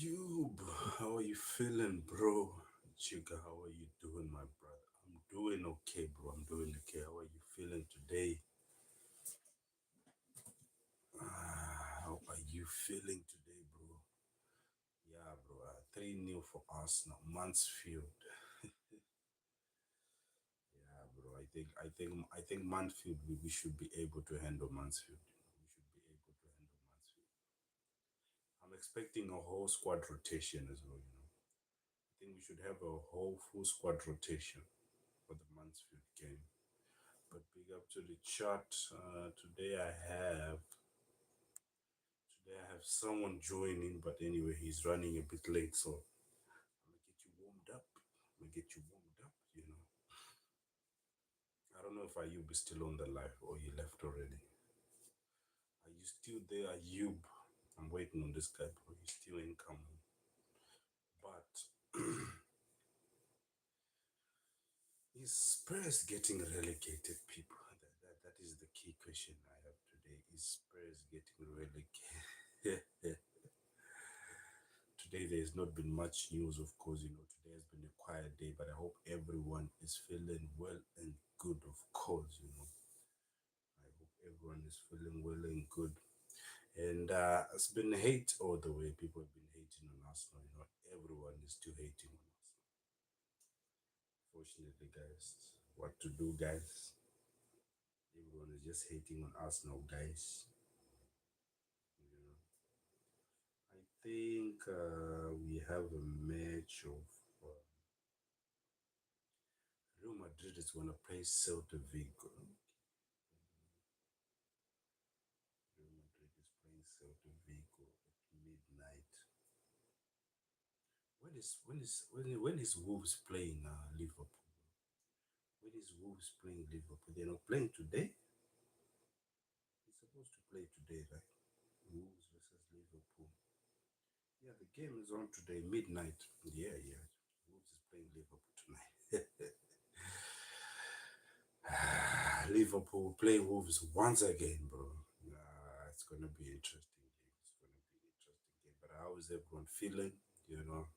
You, how are you feeling, bro? Chica, how are you doing, my brother? I'm doing okay, bro. I'm doing okay. How are you feeling today? How are you feeling today, bro? Yeah, bro. 3-0 for Arsenal. Mansfield. Yeah, bro. I think Mansfield. We should be able to handle Mansfield. We should be able to handle Mansfield. I'm expecting a whole squad rotation as well. I think we should have a whole full squad rotation for the Mansfield game. But big up to the chat. Today I have someone joining, but anyway, he's running a bit late, so I'm gonna get you warmed up. I'm gonna get you warmed up. I don't know if Ayub is still on the live or he left already. Are you still there, Ayub? I'm waiting on this guy, bro. He's still incoming. But is Spurs getting relegated, people? That is the key question I have today. Is Spurs getting relegated? Today there's not been much news, of course. Today has been a quiet day, but I hope everyone is feeling well and good, of course. I hope everyone is feeling well and good. And it's been hate all the way. People have been hating on Arsenal. Everyone is still hating on Arsenal. Fortunately, guys, what to do, guys? Everyone is just hating on Arsenal, guys. You know, I think we have a match of Real Madrid is going to play Celta Vigo. Real Madrid is playing Celta Vigo at midnight. When is Wolves playing Liverpool? When is Wolves playing Liverpool? They're not playing today. It's supposed to play today, right? Wolves versus Liverpool. Yeah, the game is on today, midnight. Yeah, yeah. Wolves is playing Liverpool tonight. Liverpool play Wolves once again, bro. It's gonna be interesting game. It's gonna be an interesting game. But how is everyone feeling? You know,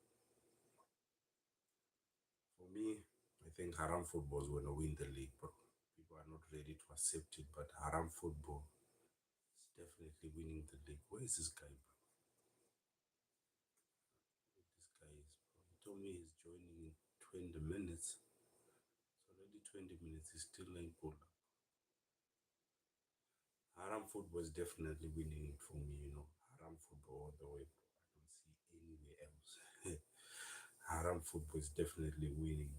for me, I think Haram football is gonna win the league, bro. People are not ready to accept it, but Haram football is definitely winning the league. Where is this guy, bro? Where this guy is, bro? He told me he's joining in 20 minutes. It's already 20 minutes. He's still in pull up. Haram football is definitely winning it for me. Haram football all the way, bro. I don't see anywhere else. Haram football is definitely winning.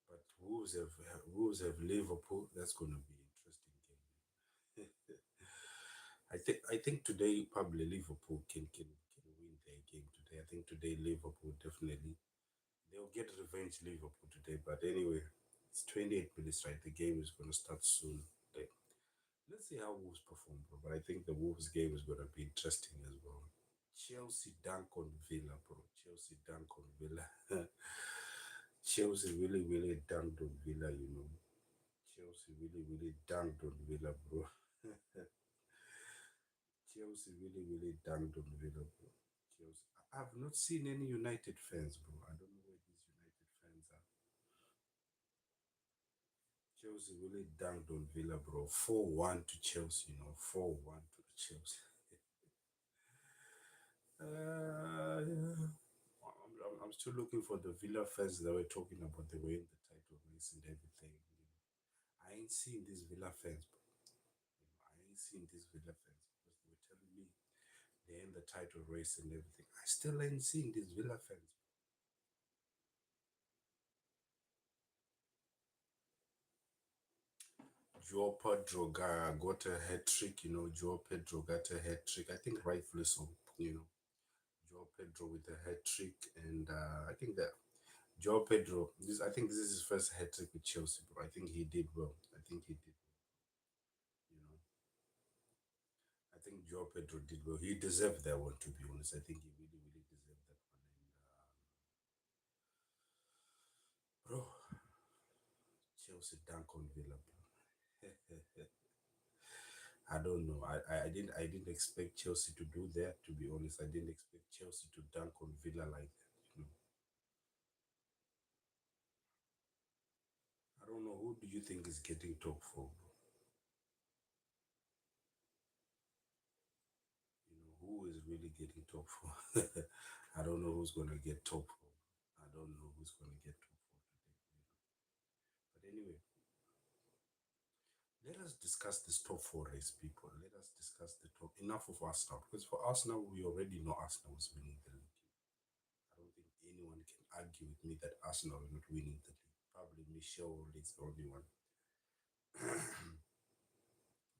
But Wolves have Liverpool. That's gonna be an interesting game. I think today probably Liverpool can win their game today. I think today Liverpool definitely they'll get revenge Liverpool today. But anyway, it's 28 minutes, right? The game is gonna start soon. Like, let's see how Wolves perform, bro. But I think the Wolves game is gonna be interesting as well. Chelsea dunk on Villa, bro. Chelsea dunk on Villa. Chelsea really, really dunked on Villa. Chelsea really, really dunked on Villa, bro. Chelsea really, really dunked on Villa, bro. Chelsea. I've not seen any United fans, bro. I don't know where these United fans are. Chelsea really dunked on Villa, bro. 4-1 to Chelsea. 4-1 to the Chelsea. Yeah. I'm still looking for the Villa fans that were talking about they were in the title race and everything. I ain't seen these Villa fans, bro. I ain't seen these Villa fans because they were telling me they're in the title race and everything. I still ain't seen these Villa fans. Joe Pedro got a hat trick. Joe Pedro got a hat trick. I think rightfully so. Joe Pedro with a hat trick, and I think that Joe Pedro. I think this is his first hat trick with Chelsea, bro. I think he did well. I think he did well. You know, I think Joe Pedro did well. He deserved that one, to be honest. I think he really, really deserved that one. And bro, Chelsea dunk on Villa, bro. I don't know. I didn't expect Chelsea to do that. To be honest, I didn't expect Chelsea to dunk on Villa like that. I don't know, who do you think is getting top four, bro? Who is really getting top four? I don't know who's gonna get top four. I don't know who's gonna get top four today. But anyway, let us discuss this top four race, people. Let us discuss the top. Enough of Arsenal, because for Arsenal, we already know Arsenal is winning the league. I don't think anyone can argue with me that Arsenal are not winning the league. Probably Michelle is the only one.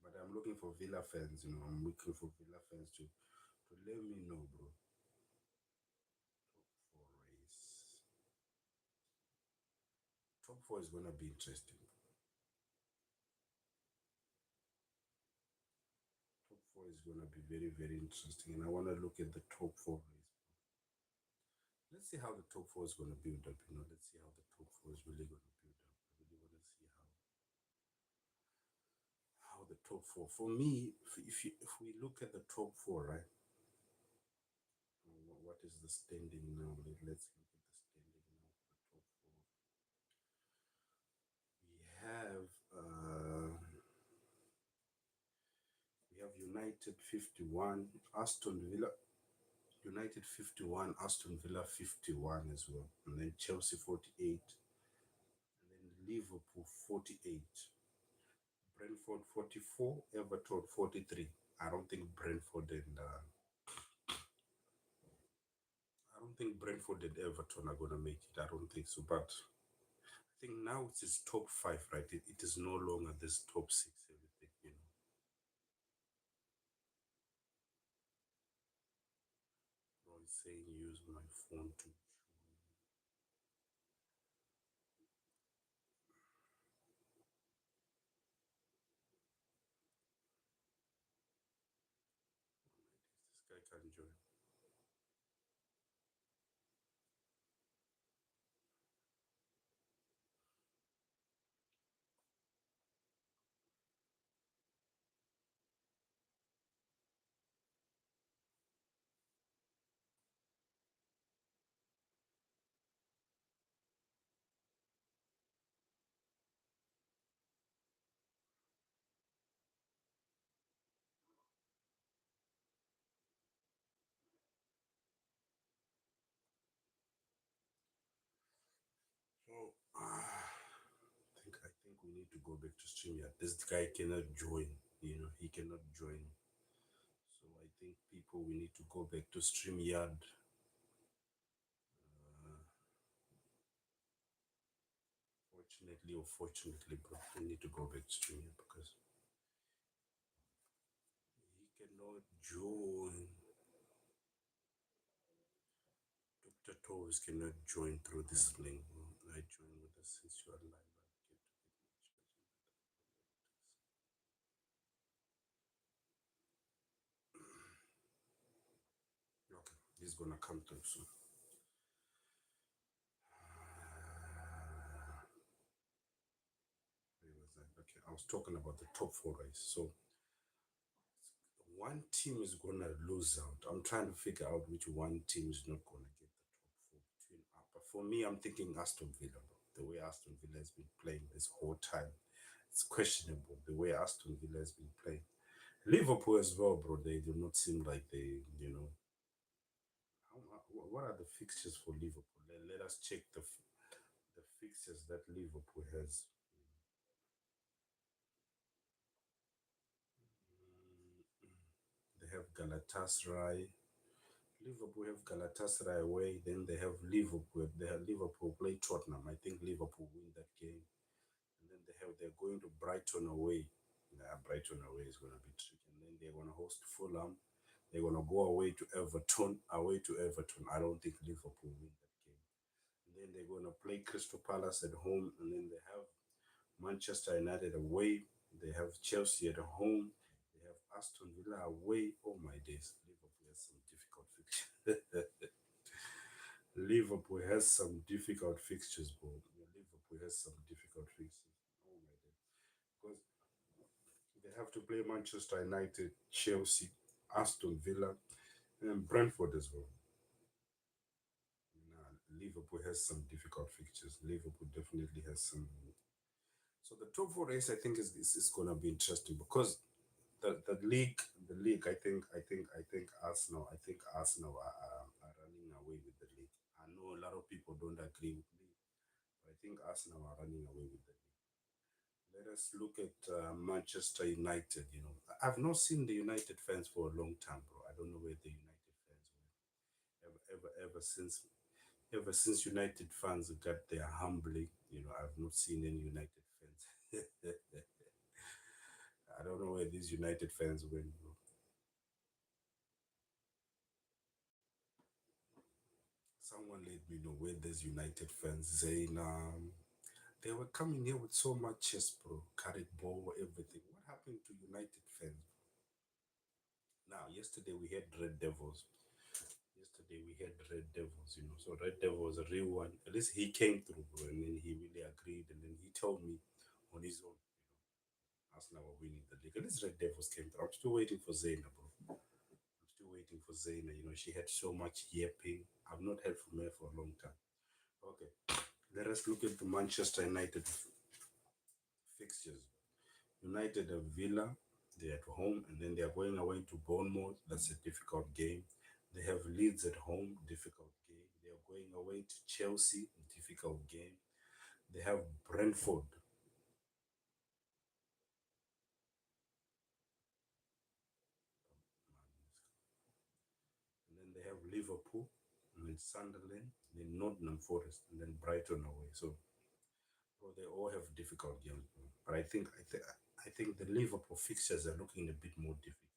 But I'm looking for Villa fans. I'm looking for Villa fans to let me know, bro. Top four race. Top four is gonna be interesting. Top four is gonna be very, very interesting, and I wanna look at the top four race. Let's see how the top four is gonna build up. Let's see how the top four is really gonna build up. I really wanna see how the top four. For me, if we look at the top four, right? What is the standing now? Let's look at the standing now for the top four. We have we have United 51, Aston Villa. United 51, Aston Villa 51 as well, and then Chelsea 48, and then Liverpool 48, Brentford 44, Everton 43. I don't think Brentford and I don't think Brentford and Everton are gonna make it. I don't think so. But I think now it is top five, right? It is no longer this top six. Everything. Bro is saying use my phone to. This guy can join. So I think we need to go back to StreamYard. This guy cannot join. He cannot join. So I think people we need to go back to StreamYard. Uh, Fortunately or fortunately, bro, we need to go back to StreamYard because he cannot join. Dr. Toes cannot join through this link. I join with us since you are live. Okay, he's gonna come through soon. Where was that? Okay, I was talking about the top four race. So one team is gonna lose out. I'm trying to figure out which one team is not gonna get the top four between up. But for me, I'm thinking Aston Villa, bro. The way Aston Villa has been playing this whole time, it's questionable. The way Aston Villa has been playing. Liverpool as well, bro. They do not seem like they. What are the fixtures for Liverpool? Let us check the fixtures that Liverpool has. They have Galatasaray. Liverpool have Galatasaray away. Then they have Liverpool. They have Liverpool play Tottenham. I think Liverpool win that game. And then they're going to Brighton away. Yeah, Brighton away is going to be tricky. And then they're going to host Fulham. They're going to go away to Everton. Away to Everton. I don't think Liverpool win that game. And then they're going to play Crystal Palace at home. And then they have Manchester United away. They have Chelsea at home. They have Aston Villa away. Oh my days. Liverpool has some difficult fixtures. Liverpool has some difficult fixtures, bro. Liverpool has some difficult fixtures. Oh my days. Because they have to play play Manchester United, Chelsea, Aston Villa, and Brentford as well. Now, Liverpool has some difficult fixtures. Liverpool definitely has some. So the top four race, I think, is gonna be interesting because the league. I think Arsenal are running away with the league. I know a lot of people don't agree with me, but I think Arsenal are running away with the league. Let us look at Manchester United. I've not seen the United fans for a long time, bro. I don't know where the United fans were ever since United fans got their humbling. I've not seen any United fans. I don't know where these United fans went, bro. Someone let me know where these United fans saying they were coming here with so much chest, bro. Carried ball, everything. What happened to United fans? Now, yesterday we had Red Devils. Yesterday we had Red Devils, So Red Devils, a real one. At least he came through, bro, and then he really agreed. And then he told me on his own, Arsenal were winning the league. At least Red Devils came through. I'm still waiting for Zaina, bro. I'm still waiting for Zaina. She had so much yapping. I've not heard from her for a long time. Okay, let us look at the Manchester United fixtures. United have Villa, they're at home, and then they are going away to Bournemouth. That's a difficult game. They have Leeds at home, difficult game. They are going away to Chelsea, difficult game. They have Brentford, and then they have Liverpool, and then Sunderland, and then Nottingham Forest, and then Brighton away. So, bro, they all have difficult games, bro. But I think the Liverpool fixtures are looking a bit more difficult.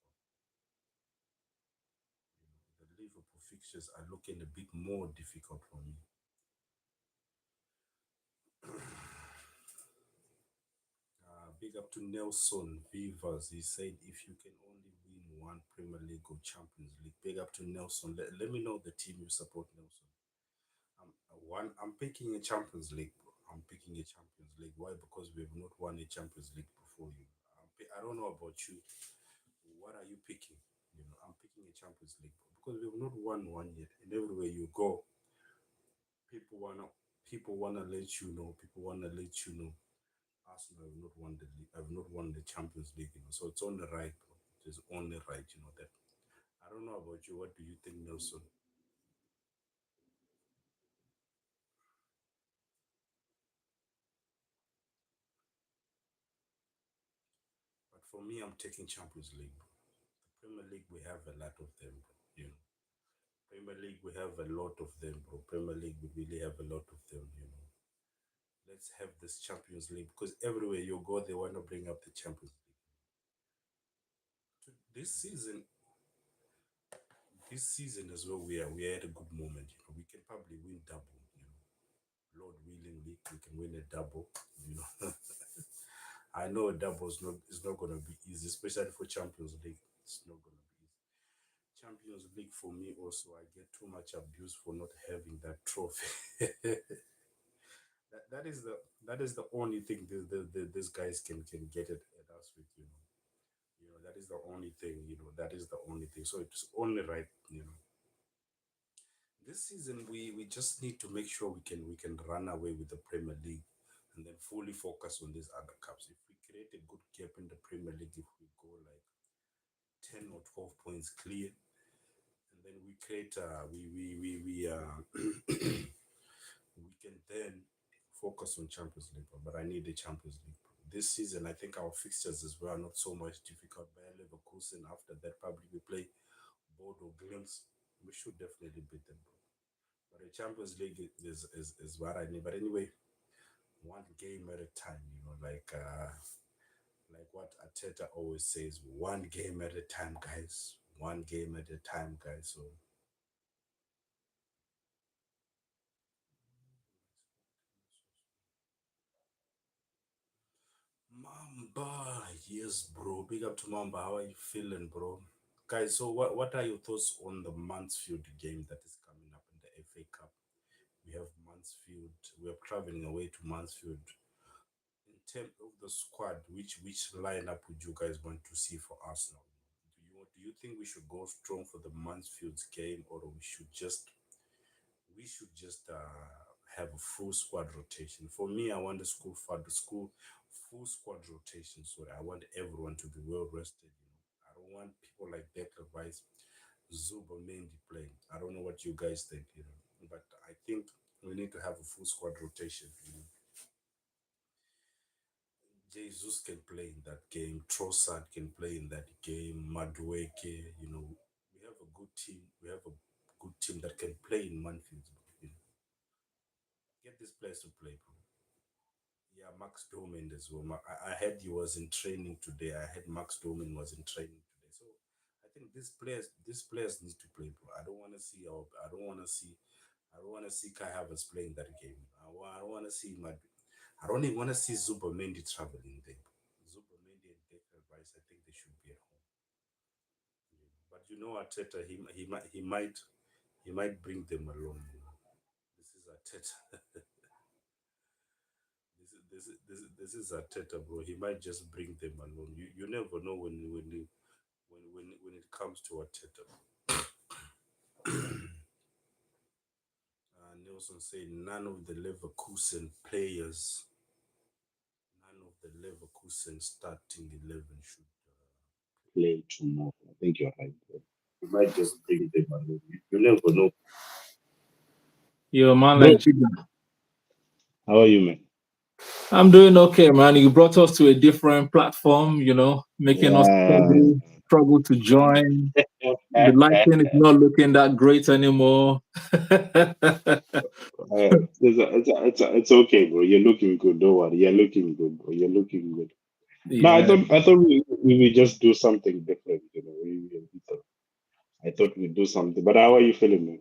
The Liverpool fixtures are looking a bit more difficult for me. Big up to Nelson Vivas. He said, if you can only win one Premier League or Champions League, big up to Nelson. Let me know the team you support, Nelson. I'm picking a Champions League, bro. I'm picking a Champions League. Why? Because we have not won a Champions League before you. I don't know about you. What are you picking? I'm picking a Champions League, bro, because we have not won one yet. And everywhere you go, people wanna people wanna let you know. People wanna let you know Arsenal have not won the league, have not won the Champions League, So it's only right, bro. It is only right, that. I don't know about you. What do you think, Nelson? But for me, I'm taking Champions League, bro. The Premier League, we have a lot of them, bro. Premier League, we have a lot of them, bro. Premier League, we really have a lot of them. Let's have this Champions League because everywhere you go, they want to bring up the Champions League. This season, as well, we are at a good moment. We can probably win double. Lord willingly, we can win a double. You know, I know a double is not gonna be easy, especially for Champions League. It's not gonna be easy. Champions League for me also, I get too much abuse for not having that trophy. that is the only thing these guys can get it at us with. That is the only thing. That is the only thing. So it's only right. This season we just need to make sure we can run away with the Premier League and then fully focus on these other cups. If we create a good gap in the Premier League, if we go like 10 or 12 points clear, and then we create we can then focus on Champions League. But I need the Champions League. This season, I think our fixtures as well are not so much difficult. Bayer Leverkusen, after that, probably we play Bodo Glimt. We should definitely beat them, bro. But the Champions League is what I need. But anyway, one game at a time, like what Ateta always says, one game at a time, guys. One game at a time, guys. So Mamba, yes, bro. Big up to Mamba. How are you feeling, bro? Guys, so what are your thoughts on the Mansfield game that is coming up in the FA Cup? We have Mansfield. We are traveling away to Mansfield terms of the squad, which lineup would you guys want to see for Arsenal? Do you think we should go strong for the Mansfield's game, or we should just have a full squad rotation? For me, I want a school full squad rotation. So I want everyone to be well rested. I don't want people like Declan Rice, Zuba Mendy playing. I don't know what you guys think. But I think we need to have a full squad rotation. Jesus can play in that game. Trossard can play in that game. Madueke, we have a good team. We have a good team that can play in Manfield. Get these players to play, bro. Yeah, Max Doman as well. I heard he was in training today. I heard Max Doman was in training today. So I think these players need to play, bro. I don't want to see Kai Havertz playing that game. I don't want to see my. I don't even want to see Zuba Mendy traveling there. Zuba Mendy and Declan Rice, I think they should be at home. But Arteta, he might bring them along. This is Arteta. This is Arteta, bro. He might just bring them along. You never know when it comes to Arteta. Nelson said none of the Leverkusen starting 11 should play tomorrow. I think you're right, bro. You might just bring them along. You never know. You're a man Bro, like Jigga. how are you, man? I'm doing okay, man. You brought us to a different platform, making us Yeah. struggle to join. The lighting is not looking that great anymore. It's okay, bro. You're looking good. Don't worry. You're looking good, bro. You're looking good. No, I Yeah, thought I thought we would just do something different. I thought we'd do something. But how are you feeling, man?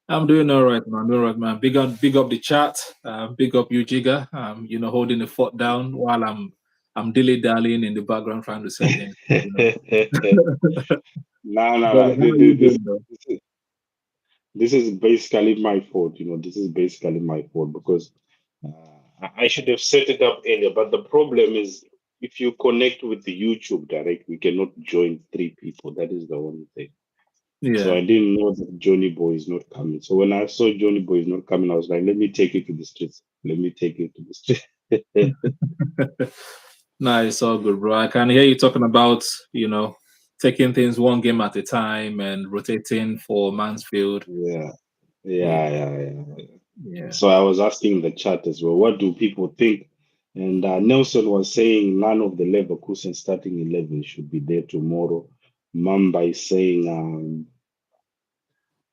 I'm doing all right, man. Doing all right, man. Big up the chat. Big up you, Jigga. Holding the fort down while I'm dilly dallying in the background trying to set things. No, no, But no. how are you doing, though? This is basically my fault. This is basically my fault because I should have set it up earlier. But the problem is, if you connect with the YouTube direct, we cannot join three people. That is the only thing. So Yeah. I didn't know that Johnny Boy is not coming. So when I saw Johnny Boy is not coming, I was like, let me take it to the streets. Let me take it to the streets. Nah, it's all good, bro. I can hear you talking about, you know, taking things one game at a time and rotating for Mansfield. Yeah, Yeah, yeah, yeah, yeah. yeah. So I was asking the chat as well, what do people think? And Nelson was saying none of the Leverkusen starting 11 should be there tomorrow. Mamba is saying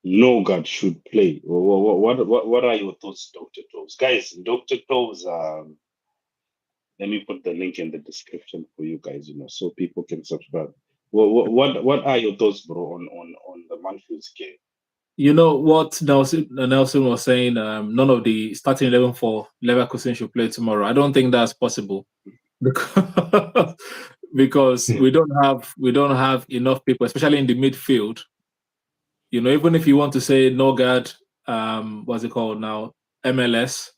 Nogard should play. What are your thoughts, Dr. Toves? Guys, Dr. Toves, let me put the link in the description for you guys, so people can subscribe. What are your thoughts, bro, on the Manfield's game? You know what Nelson was saying? None of the starting 11 for Leverkusen should play tomorrow. I don't think that's possible because we don't have enough people, especially in the midfield. Even if you want to say Norgard, what's it called now? MLS,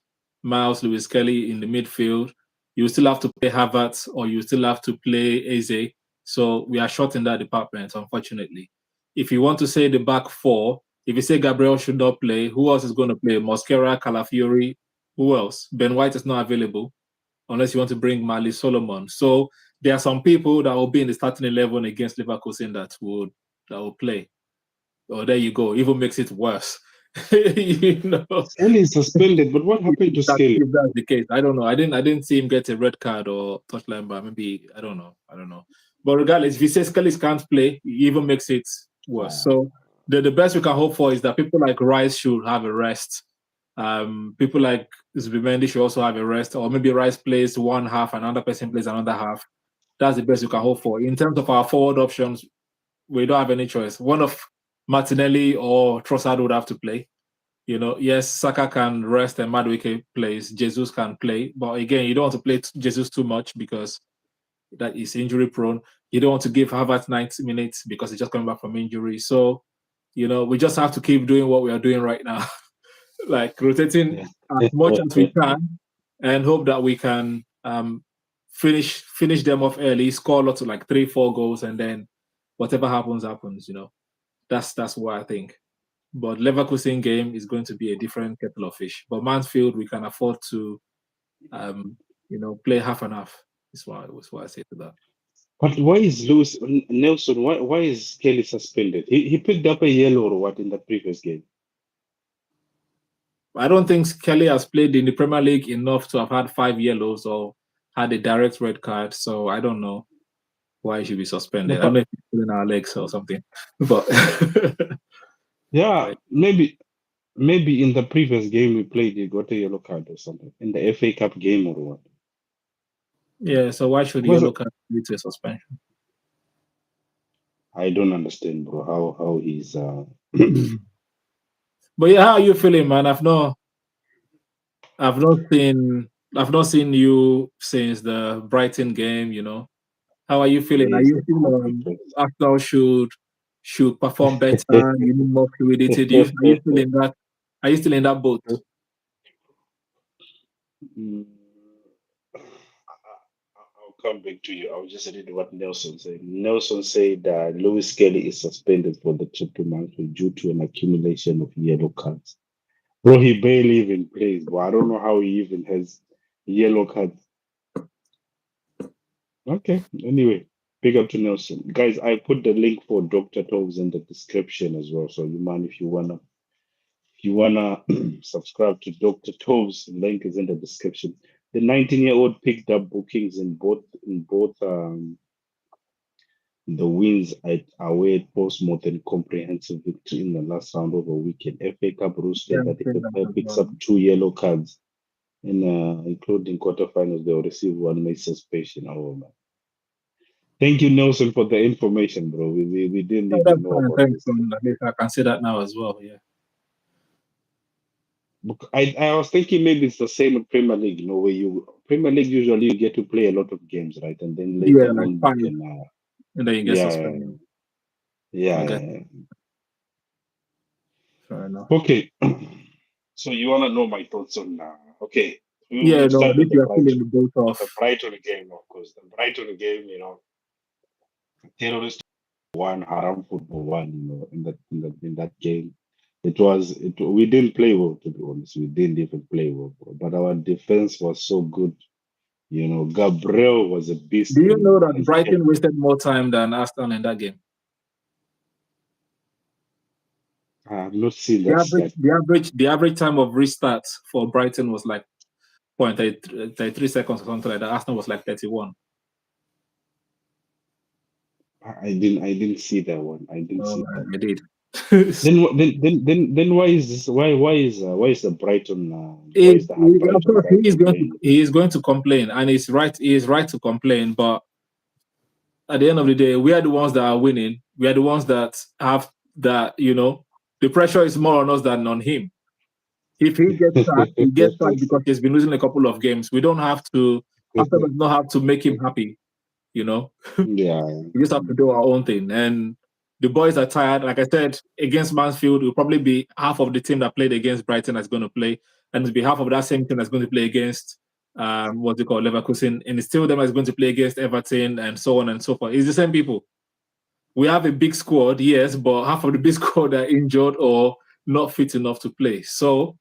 Miles Lewis Kelly in the midfield, you still have to play Havertz or you still have to play Eze. So we are short in that department, unfortunately. If you want to say the back four, if you say Gabriel should not play, who else is going to play? Mosquera, Calafiori, who else? Ben White is not available unless you want to bring Mali Solomon. So there are some people that will be in the starting 11 against Leverkusen that will play. Oh, there you go. Even makes it worse. you know, Skelly is suspended, but what happened to Skelly? if that's the case, I don't know. I didn't see him get a red card or touchline bar. Maybe I don't know. I don't know. But regardless, if you say Skelly can't play, it even makes it worse. Uh, So the best we can hope for is that people like Rice should have a rest. People like Zubimendi should also have a rest, or maybe Rice plays one half, another person plays another half. That's the best we can hope for. In terms of our forward options, we don't have any choice. One of Martinelli or Trossard would have to play. Yes, Saka can rest and Madueke plays. Jesus can play, but again, you don't want to play Jesus too much because that is injury prone. You don't want to give Havertz 90 minutes because he's just coming back from injury. So, we just have to keep doing what we are doing right now, like rotating yeah. as much as we can, and hope that we can finish them off early, score lots of like 3, 4 goals, and then whatever happens. That's what I think. But Leverkusen game is going to be a different kettle of fish. But Mansfield, we can afford to, play half and half. Is what I say to that. But why is Lewis Nelson? Why is Kelly suspended? He picked up a yellow or what in the previous game? I don't think Kelly has played in the Premier League enough to have had 5 yellows or had a direct red card. So I don't know why he should be No, suspended. I don't know but if he's pulling our legs or something. But yeah, maybe in the previous game we played, he got a yellow card or something in the FA Cup game or what? yeah, so why should the Because yellow card lead to a suspension? I don't understand, bro, how he's But yeah, how are you feeling, man? I've not seen you since the Brighton game. How are you feeling? Are he's you a feeling competent. Arsenal should perform better? You need more fluidity. Are you still in that? Are you still in that boat? Mm, I'll come back to you. I'll just read what Nelson said. Nelson said Lewis Kelly is suspended for the 2 months due to an accumulation of yellow cards. Bro, he barely even plays, but I don't know how he even has yellow cards. Okay, anyway, big up to Nelson. Guys, I put the link for Dr. Toves in the description as well. So you man, if you wanna subscribe to Dr. Toves, link is in the description. The 19-year-old picked up bookings in both the wins at away post-mortem comprehensive victory in the last round of a weekend. FA Cup rules Yeah, state I'm that if feeling a that player as picks up well. 2 yellow cards including quarterfinals, they'll receive 1 match suspension. Oh man. Thank you, Nelson, for the information, bro. We didn't Oh, that's even know fine. about Thanks, this. man. At least I can see that now as well. Yeah. I was thinking maybe it's the same with Premier League, where you Premier League usually you get to play a lot of games, right? And then later Yeah, like on you 5, can and then you get yeah, suspended. yeah, I yeah, guess. yeah. Fair enough. Okay. So you wanna know my thoughts on okay. Yeah, We'll no, start at with least the you are still in Brighton. the boat of. The Brighton game, of course. The Brighton game, terrorist one, haram football one, in that game. We didn't play well, to be honest. We didn't even play well, bro. But our defense was so good. Gabriel was a beast Do you know that and kept. Brighton wasted more time than Arsenal in that game? I have not seen The that average, stat. the average, the average time of restart for Brighton was like 0.33 seconds or something like that. Arsenal was like 31. I didn't see that one. I didn't see that I one. did. Then why is this? Why is the Brighton? Why is the Of Brighton course, guy complaining? he is going to complain, and he's right. He is right to complain. But at the end of the day, we are the ones that are winning. We are the ones that have that. The pressure is more on us than on him. If he gets sacked, he gets sacked because he's been losing a couple of games. We don't have to. After does not have to make him happy. You know, Yeah. we just have to do our own thing. And the boys are tired. Like I said, against Mansfield, will probably be half of the team that played against Brighton that's going to play, and it'll be half of that same team that's going to play against what's it called, Leverkusen, and it's still them that's going to play against Everton and so on and so forth. It's the same people. We have a big squad, yes, but half of the big squad are injured or not fit enough to play. So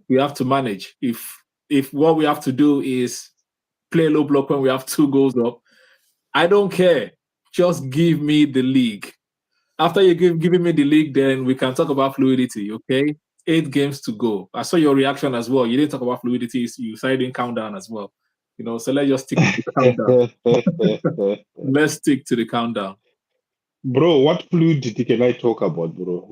we have to manage. If what we have to do is play low block when we have 2 goals up, I don't care. Just give me the league. After you giving me the league, then we can talk about fluidity. Okay, 8 games to go. I saw your reaction as well. You didn't talk about fluidity. You started in countdown as well. So let's just stick to the countdown. Let's stick to the countdown. Bro, what fluidity can I talk about, bro?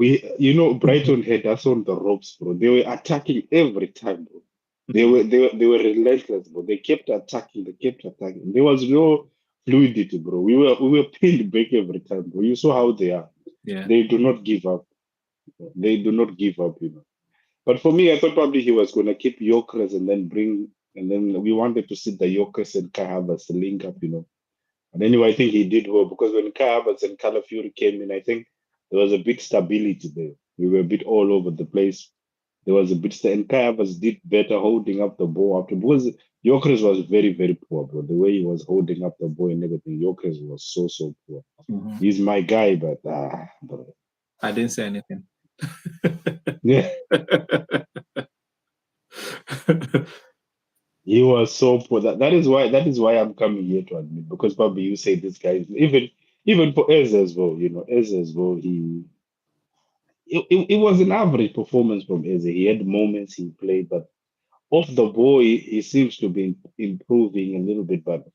Brighton had us on the ropes, bro. They were attacking every time, bro. They were relentless, bro. They kept attacking. They kept attacking. There was no fluidity, bro. We were pinned back every time, bro. You saw how they are. Yeah. They do not give up. They do not give up. But for me, I thought probably he was gonna keep Yokers and then we wanted to see the Yokers and Kai Havertz link up. And anyway, I think he did well because when Kai Havertz and Calafiori came in, I think there was a bit stability there. We were a bit all over the place. There was a bit, and Kai Havertz did better holding up the ball after because Gyökeres was very, very poor, bro. The way he was holding up the ball and everything, Gyökeres was so, so poor. Mhm. He's my guy, but bro. I didn't say anything. Yeah, he was so poor. That is why I'm coming here to admit, because probably you say this guy even for Eze as well, Eze as well, it was an average performance from Eze. He had moments he played, but off the ball, he seems to be improving a little bit, but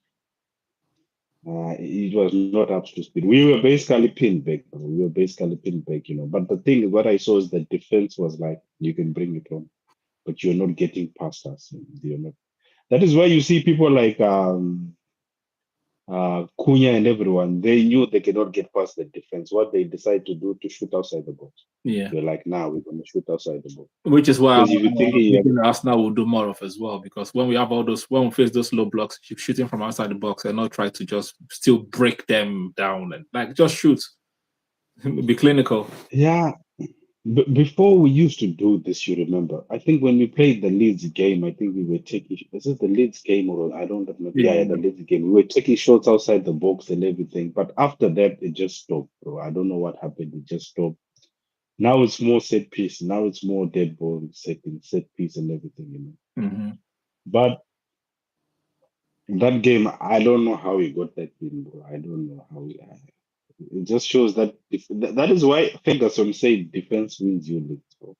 it was not up to speed. We were basically pinned back. We were basically pinned back. But the thing is, what I saw is the defense was like, you can bring it on, but you're not getting past us. You're not. That is why you see people like Cunha and everyone. They knew they cannot get past the defense. What they decide to do to shoot outside the box. Yeah. They're like, now we're gonna shoot outside the box. Which is why I Because if you think was thinking Arsenal will do more of as well. Because when we face those low blocks, shooting from outside the box and not try to just still break them down and like just shoot, be clinical. yeah, before we used to do this, you remember? I think when we played the Leeds game, I think we were taking. Is it the Leeds game or I don't remember? Yeah, Yeah. the Leeds game. We were taking shots outside the box and everything. But after that, it just stopped, bro. I don't know what happened. It just stopped. Now it's more set piece. Now it's more dead ball set piece and everything. Mm-hmm. But that game, I don't know how he got that win, bro. I don't know how. It just shows that that is why Ferguson said defense wins you leagues, bro.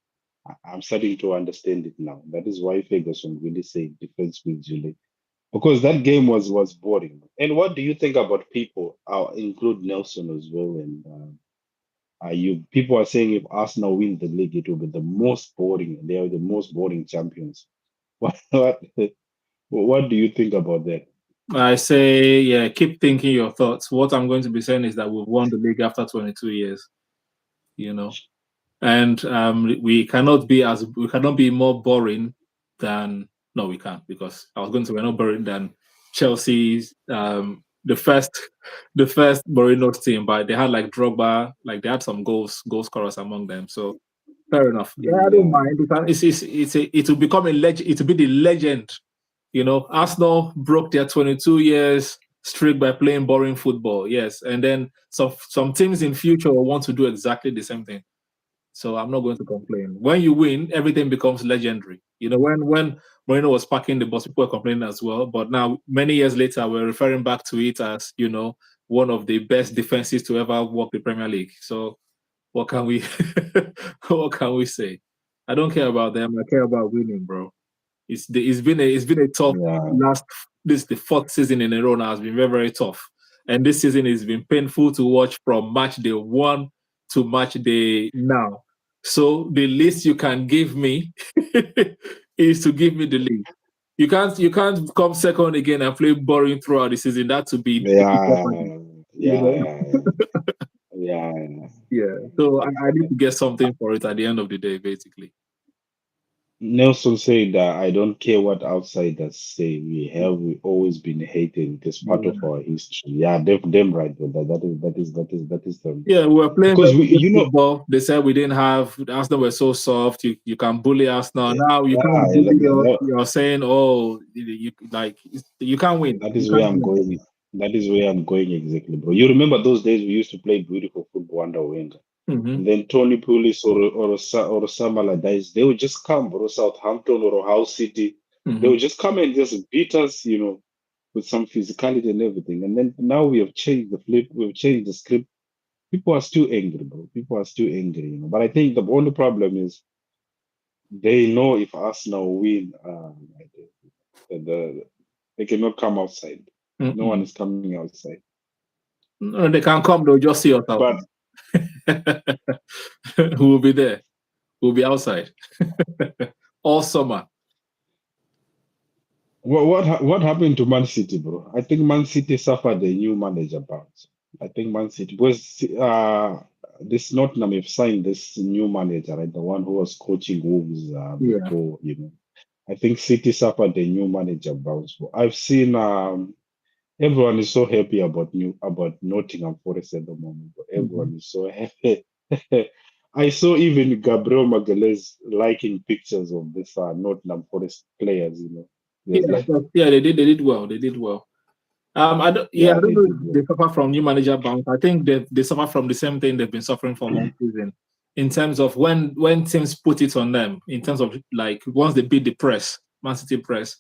I'm starting to understand it now. That is why Ferguson really said defense wins you league. Because that game was boring. And what do you think about people? I'll include Nelson as well. And you people are saying if Arsenal wins the league, it will be the most boring. They are the most boring champions. What do you think about that? I say, yeah, keep thinking your thoughts. What I'm going to be saying is that we've won the league after 22 years, you know, and we cannot be more boring than no, we can't because I was going to be no boring than Chelsea's the first Mourinho's team, but they had like Drogba, like they had some goal scorers among them. So fair enough. Yeah, I don't Yeah, mind. It will become a legend. It will be the legend. Arsenal broke their 22 years streak by playing boring football. Yes, and then some teams in future will want to do exactly the same thing. So I'm not going to complain. When you win, everything becomes legendary. When Mourinho was packing the bus, people were complaining as well. But now, many years later, we're referring back to it as one of the best defenses to ever walk the Premier League. So what can we what can we say? I don't care about them. I care about winning, bro. It's been a tough yeah, last. This the fourth season in a row now has been very very tough, and this season has been painful to watch from match day one to match day now. So the least you can give me is to give me the lead. You can't come second again and play boring throughout the season. That to be jeopardy, yeah, you yeah, know. yeah, yeah, yeah. Yeah. So I need to get something for it at the end of the day, basically. Nelson said that I don't care what outsiders say. We always been hated. It is part of Yeah. our history. Yeah, them right. That is them. Yeah, we were playing Because very we, good football. They said we didn't have Arsenal were so soft. You can bully Arsenal. Now you yeah, can't bully. You're saying, oh, you can't win. that You is where can't I'm win. going. That is where I'm going exactly, bro. You remember those days we used to play beautiful football under Wenger. Mm-hmm. And then Tony Pulis or Sam Allardyce, they would just come, bro, Southampton or Hull City. They Mm-hmm. would just come and just beat us, with some physicality and everything. And then now we have changed the flip, we've changed the script. People are still angry, bro. People are still angry. But I think the only problem is they know if Arsenal win, they cannot come outside. No one Mm-mm. is coming outside. No, they can come. They'll just see us But outside. Who will be there? We'll be outside all summer. what happened to Man City, bro? I think Man City suffered a new manager bounce. I think Man City was this Nottingham have signed this new manager, right? The one who was coaching Wolves Yeah. before. I think City suffered a new manager bounce. I've seen everyone is so happy about Nottingham Forest at the moment. Mm-hmm. Everyone is so happy. I saw even Gabriel Magalhaes liking pictures of this Nottingham Forest players. Yeah, they did well. They did well. I don't. Yeah, I Yeah, don't they know did if well. they suffer from new manager bounce. I think they suffer from the same thing they've been suffering from all season. In terms of when teams put it on them, in terms of like once they beat the press, Man City press,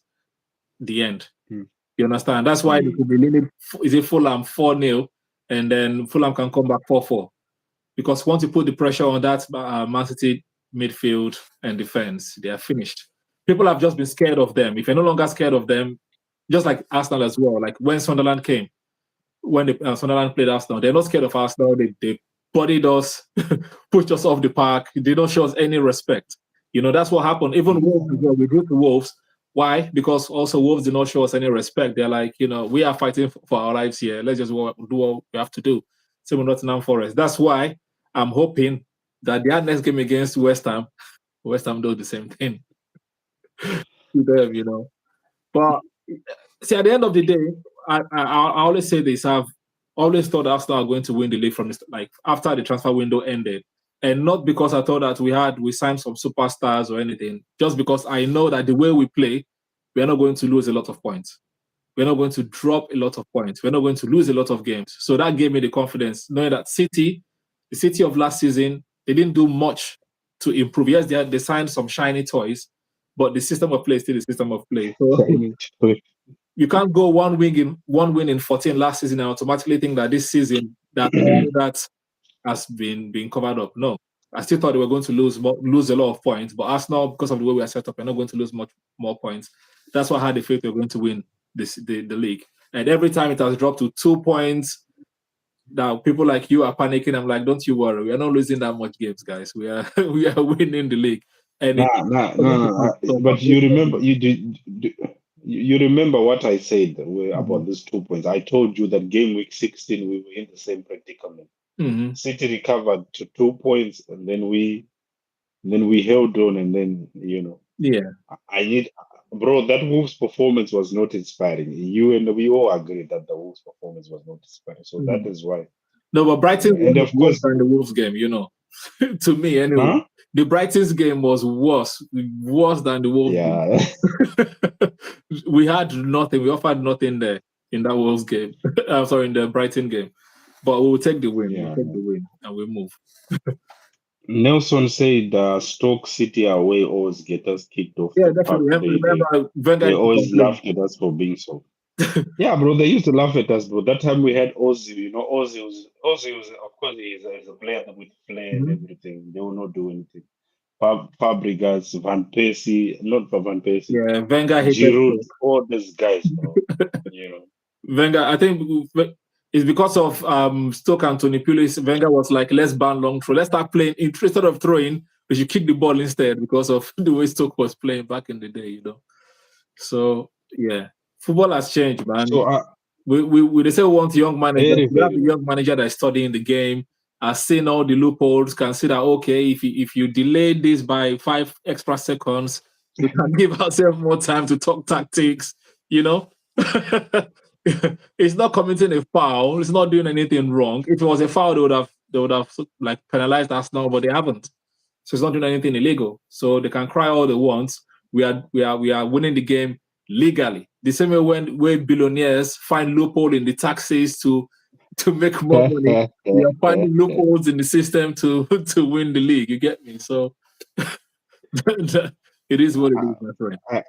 the end. Mm. You understand? That's why they Mm. could be leading. Is it Fulham 4-0, and then Fulham can come back 4-4 because once you put the pressure on that Man City midfield and defense, they are finished. People have just been scared of them. If you're no longer scared of them, just like Arsenal as well. Like when Sunderland came, when Sunderland played Arsenal, they're not scared of Arsenal. They bodied us, pushed us off the park. They don't show us any respect. You know, that's what happened. Even Wolves as well. We drew to Wolves. Why? Because also Wolves did not show us any respect. They're like, you know, we are fighting for our lives here. Let's just do what we have to do. Same with Nottingham Forest. That's why I'm hoping that their next game against West Ham do the same thing to them, you know. But see, at the end of the day, I always say this. I've always thought Arsenal are going to win the league from like after the transfer window ended, and not because I thought that we signed some superstars or anything. Just because I know that the way we play, we are not going to lose a lot of points. We're not going to drop a lot of points. We're not going to lose a lot of games. So that gave me the confidence, knowing that the City of last season, they didn't do much to improve. Yes, they signed some shiny toys, but the system of play is still the system of play. So you can't go one win in 14 last season and automatically think that this season that all that has been covered up. No. I still thought they were going to lose a lot of points, but Arsenal, because of the way we are set up, we're not going to lose much more points. That's why I had the faith we were going to win the league. And every time it has dropped to 2 points, now people like you are panicking. I'm like, don't you worry, we are not losing that much games, guys. We are we are winning the league. And it, No. But you remember, you remember what I said Mhm. about these 2 points. I told you that game week 16 we were in the same predicament. Mhm. City recovered to 2 points, and then we held on, and then Yeah. I need, bro. That Wolves performance was not inspiring. You and we all agreed that the Wolves performance was not inspiring. So that Mhm. is why, No, but Brighton's game and was of worse course, than the Wolves game, you know. To me, anyway. huh? The Brighton's game was worse than the Wolves game. Yeah. We had nothing. We offered nothing there in that Wolves game. I'm sorry, in the Brighton game. But we will take the win. We'll Yeah. take the win and we'll move. Nelson said Stoke City away always get us kicked off Yeah, the park. definitely. Remember, Wenger They used to always complain. laughed at us for being so. Yeah, bro, they used to laugh at us, bro. That time we had Ozzy, Ozzy was of course he's a player with flair and Mhm. everything. They will not do anything. Fabregas, Van Persie, not for Van Persie, Yeah, Wenger hated Giroud, Stoke. all these guys, bro. You know. Wenger, I think it's because of Stoke and Tony Pulis. Wenger was like, let's ban long throw. Let's start playing. Instead of throwing, we should kick the ball instead because of the way Stoke was playing back in the day, you know. So, yeah, football has changed, man. So They say we want young managers. very, We have very a much. young manager that is studying the game, has seen all the loopholes, can see that, okay, if you delay this by 5 extra seconds, we can give ourselves more time to talk tactics, you know? It's not committing a foul, it's not doing anything wrong. If it was a foul, they would have like penalized Arsenal, but they haven't. So it's not doing anything illegal. So they can cry all they want. We are winning the game legally. The same way when billionaires find loophole in the taxes to make more money, we are finding loopholes in the system to to win the league. You get me? So it is what it is, my friend. I,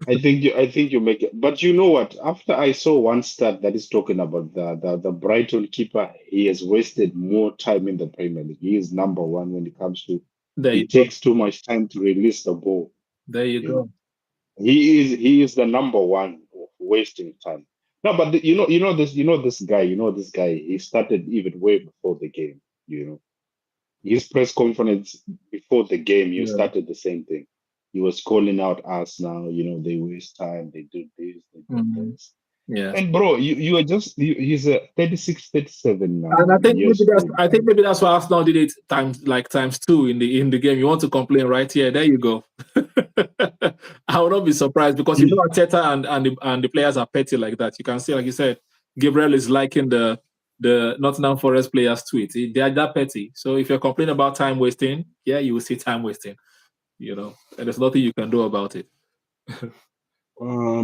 I think you make it. But you know what? After I saw one stat that is talking about the Brighton keeper, he has wasted more time in the Premier League. He is number one when it comes to There he you go. takes too much time to release the ball. There you You know, go. he is the number one of wasting time. No, but you know this guy. He started even way before the game. You know. His press conference before the game, you Yeah. started the same thing. He was calling out us now, they waste time, they do this, they do Mhm. this. Yeah. And bro, you are he's a 36, 37 And I think maybe years that's old I guy. think maybe that's why Arsenal did it times two in the game. You want to complain right here? There you go. I would not be surprised because you know Arteta and the players are petty like that. You can see, like you said, Gabriel is liking the Nottingham Forest players' tweet. They are that petty. So if you're complaining about time wasting, yeah, you will see time wasting. You know, and there's nothing you can do about it.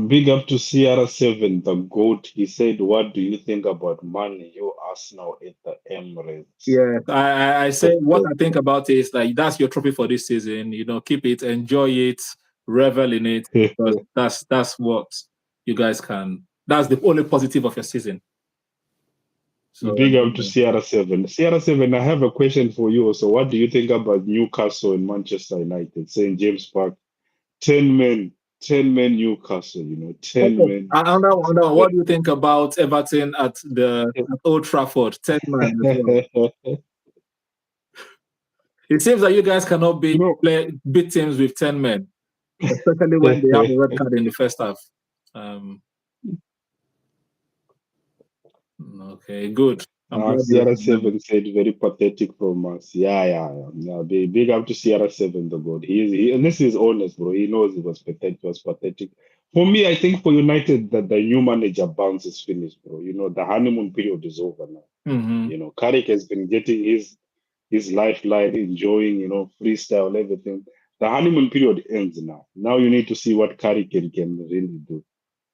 Big up to CR7, the GOAT. He said, "What do you think about Man U Arsenal at the Emirates?" Yeah, I say what I think about it is like that's your trophy for this season. You know, keep it, enjoy it, revel in it, because that's what you guys can. That's the only positive of your season. So Big up to CR7. CR7, I have a question for you. So, what do you think about Newcastle and Manchester United? St. James Park, 10 men, 10 men Newcastle, 10 okay. men. Another, what do you think about Everton at Old Trafford? 10 man as well. It seems that you guys cannot beat teams with 10 men, especially when they have a red card in the first half. Okay, good. I'm glad you remember. CR7 said very pathetic from us. Yeah. Big up to CR7, the God. And this is honest, bro. He knows it was pathetic. It was pathetic. For me, I think for United that the new manager bounce is finished, bro. The honeymoon period is over now. Mm-hmm. Carrick has been getting his lifeline, enjoying, freestyle, everything. The honeymoon period ends now. Now you need to see what Carrick can really do.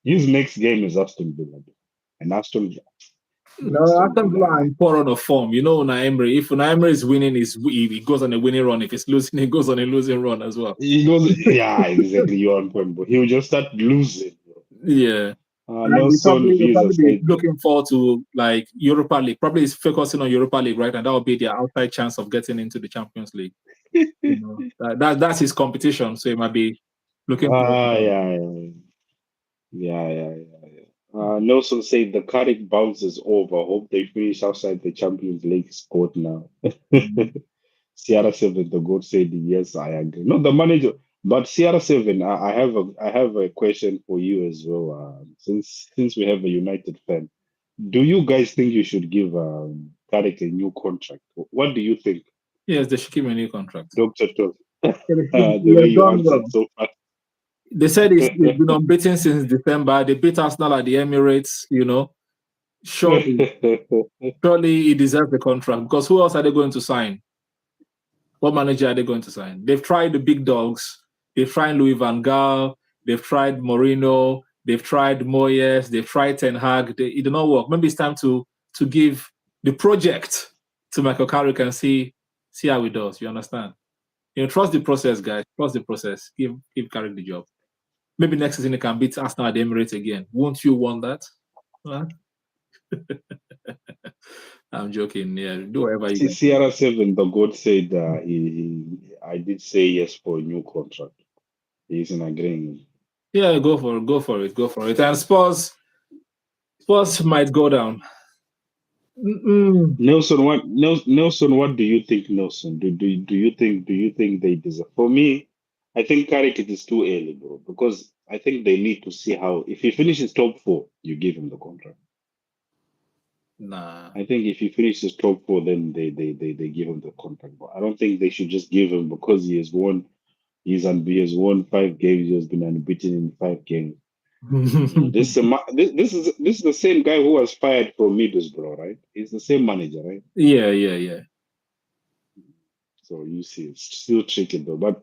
His next game is Aston Villa, bro. And No, Aston Aston Villa Villa. are in poor run of form. You know, Unai Emery. If Unai Emery is winning, he goes on a winning run. If he's losing, he goes on a losing run as well. He goes, yeah, exactly. You're on point, bro. He will just start losing, bro. Yeah. And Nelson he'll Visa probably be said, looking forward to like Europa League. Probably is focusing on Europa League, right? And that will be their outside chance of getting into the Champions League. You know, that's his competition. So he might be looking forward to that. yeah. Nelson said the Carrick bounce is over. Hope they finish outside the Champions League spot now. Mhm. CR7, the God said, yes, I agree. No, the manager, but CR7, I have a question for you as well. Since we have a United fan, do you guys think you should give Carrick a new contract? What do you think, Yes, they should give him a new contract. Doctor Todd? He The way has you done answered well. so fast. They said he's been unbeaten since December. They beat Arsenal at the Emirates. You know, surely he deserves the contract because who else are they going to sign? What manager are they going to sign? They've tried the big dogs. They've tried Louis van Gaal. They've tried Mourinho. They've tried Moyes. They've tried Ten Hag. It did not work. Maybe it's time to give the project to Michael Carrick and see how it does. You understand? Trust the process, guys. Trust the process. Give Carrick the job. Maybe next season he can beat Arsenal at the Emirates again. Won't you want that? Huh? I'm joking. Yeah, do whatever you guys want. CR7, the God said I did say yes for a new contract. He's in agreement. Yeah, go for it. Go for it. Go for it. And Spurs might go down. Mm-mm. Nelson, what do you think, Nelson? Do you think they deserve? For me, I think Carrick it is too early, bro, because I think they need to see how if he finishes top four, you give him the contract. Nah. I think if he finishes top four, then they give him the contract. But I don't think they should just give him because he has won 5 games, he has been unbeaten in 5 games. This is the same guy who was fired from Middlesbrough, right? He's the same manager, right? Yeah. So you see, it's still tricky though. But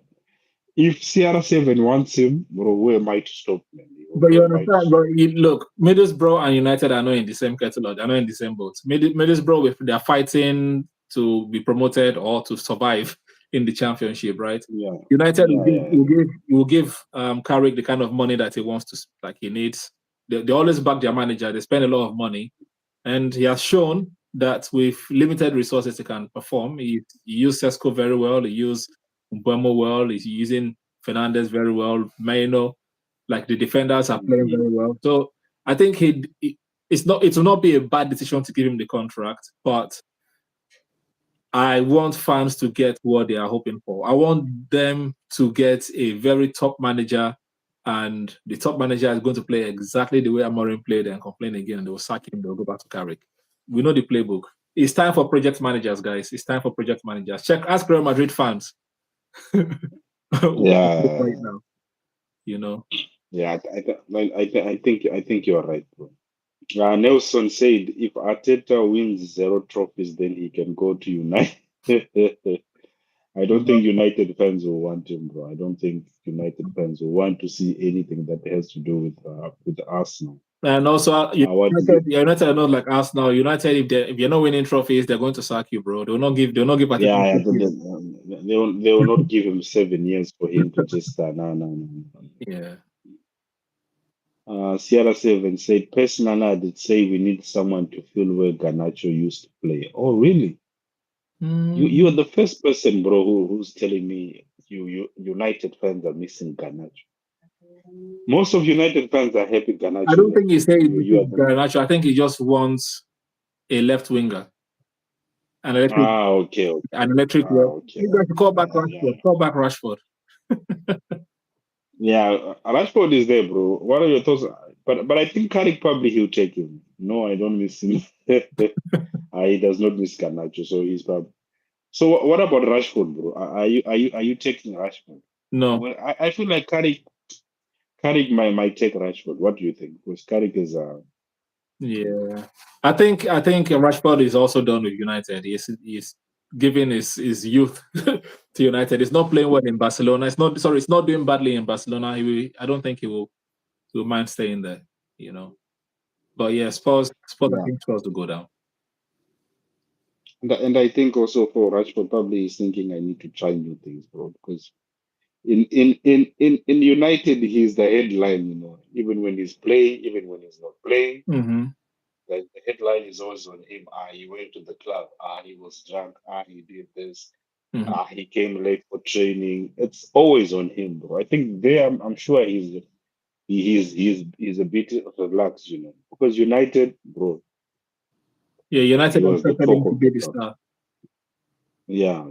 if CR7 wants him, bro, who am I to stop, man? But Who you am I to understand, stop? but look, Middlesbrough and United are not in the same kettle. They're not in the same boat. Middlesbrough, they're fighting to be promoted or to survive in the championship, right? Yeah, United yeah, yeah. will give Carrick the kind of money that he wants to, like he needs. They always back their manager. They spend a lot of money, and he has shown that with limited resources he can perform. He used Sesko very well. He used Mbemo well. He's using Fernandez very well. Maino, like the defenders are playing Mhm. very well. So I think it will not be a bad decision to give him the contract, but I want fans to get what they are hoping for. I want them to get a very top manager, and the top manager is going to play exactly the way Amorim played and complain again, and they will sack him. They'll go back to Carrick. We know the playbook. It's time for project managers, guys. It's time for project managers. Ask Real Madrid fans what to do right Yeah, now. You know. yeah. I think you are right, bro. Nelson said if Arteta wins 0 trophies, then he can go to United. I don't think United fans will want him, bro. I don't think United fans will want to see anything that has to do with Arsenal. And also, What do you? United are not like Arsenal. United, if you're not winning trophies, they're going to sack you, bro. They'll not give Yeah, Arteta yeah, 6 years. they will not give him 7 years for him to just no, no, no. Yeah. Sierra Seven said, personally, I did say we need someone to fill where Garnacho used to play. Oh, really? You are Mm, the first person, bro, who's telling me you United fans are missing Garnacho. Most of United fans are happy I Garnacho don't left. think he said You are the Garnacho. I think he just wants a left winger, an electric, okay, okay, an electric. okay, You guys should call back yeah, Rashford. Call back Rashford. yeah. Rashford is there, bro. What are your thoughts? But I think Carrick probably he'll take him. No, I don't miss him. He does not miss Garnacho, so he's probably. So what about Rashford, bro? Are you taking Rashford? No. Well, I feel like Carrick might take Rashford. What do you think? Because Carrick is Yeah. I think Rashford is also done with United. He's giving his youth to United. He's not playing well in Barcelona. It's not doing badly in Barcelona. I don't think he will mind staying there, you know. But yeah, Spurs, I yeah. think Spurs will go down. And I think also for Rashford probably he's thinking I need to try new things, bro. Because in United he's the headline, Even when he's playing, even when he's not playing, Mm-hmm. the headline is always on him. He went to the club. He was drunk. He did this. Mm-hmm. He came late for training. It's always on him, bro. I think there, I'm sure he's a bit relaxed, because United, bro, Yeah, he United was the expected him talk to of be the the town. star. Yeah.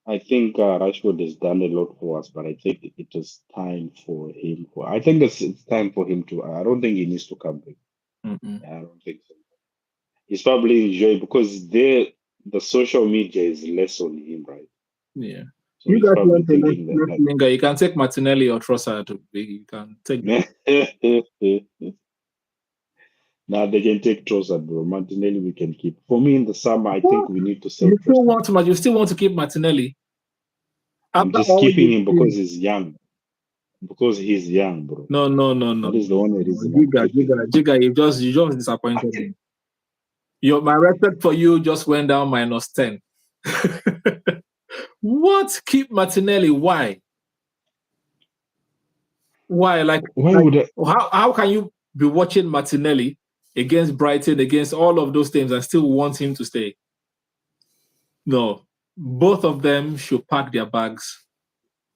I think Rashford has done a lot for us, but I think it is time for him. I think it's time for him to. I don't think he needs to come back. Mm-hmm. I don't think so. He's probably enjoying because the social media is less on him, right? Yeah. So You he's guys probably want a thinking that left winger. You can take Martinelli or Trossard. You can take them. now they can take Trossard, bro. Martinelli we can keep. For me in the summer, I think What? we need to sell Trossard. You still want to keep Martinelli I'm after just all keeping you've him because seen? he's young. Because he's young, bro. No, no, no, no, That is the only no. reason I'm Giga, keeping Giga, him. Giga, you just disappointed me. My respect for you just went down -10. What? Keep Martinelli? Why? Why? Why would I? How can you be watching Martinelli against Brighton, against all of those teams, and still want him to stay? No, both of them should pack their bags.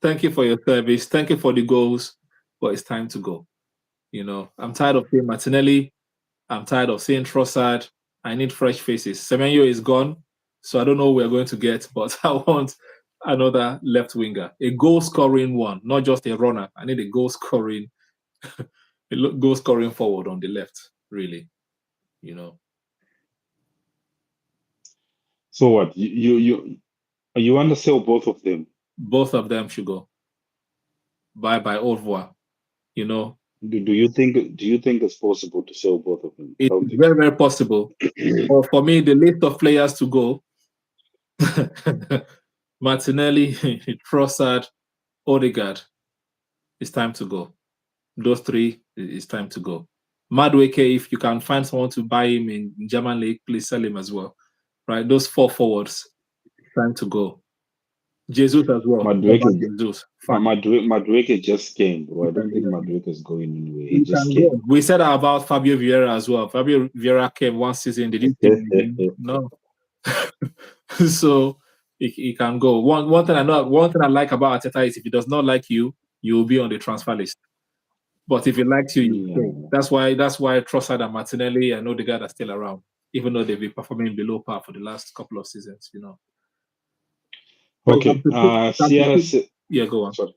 Thank you for your service. Thank you for the goals, but it's time to go. I'm tired of seeing Martinelli. I'm tired of seeing Trossard. I need fresh faces. Semenyo is gone, so I don't know who we're going to get, but I want another left winger, a goal scoring one, not just a runner. I need a goal scoring, goal scoring forward on the left. Really, you know, So what? You want to sell both of them? both of them should go. Bye bye, au revoir. You know, Do you think it's possible to sell both of them? I it's don't think very so. very possible. But for me, the list of players to go: Martinelli, Trossard, Odegaard. It's time to go. Those three, it's time to go. Madueke, if you can find someone to buy him in German league, please sell him as well. Right? Those four forwards, it's time to go. Jesus as well. What Madueke, about Jesus? Fine. Madueke just came, bro. I Yeah, don't think yeah. Madueke is going anywhere. He He just can go. came. We said that about Fabio Vieira as well. Fabio Vieira came one season. Did you see him again? No. So he can go. One thing I know, one thing I like about Arteta is if he does not like you, you will be on the transfer list. But if he likes you, you stay. Yeah. That's why Trossard and Martinelli and Odegaard are still around, even though they've been performing below par for the last couple of seasons. So Okay. if I'm to Sierra. keep, yeah, go on. Sorry.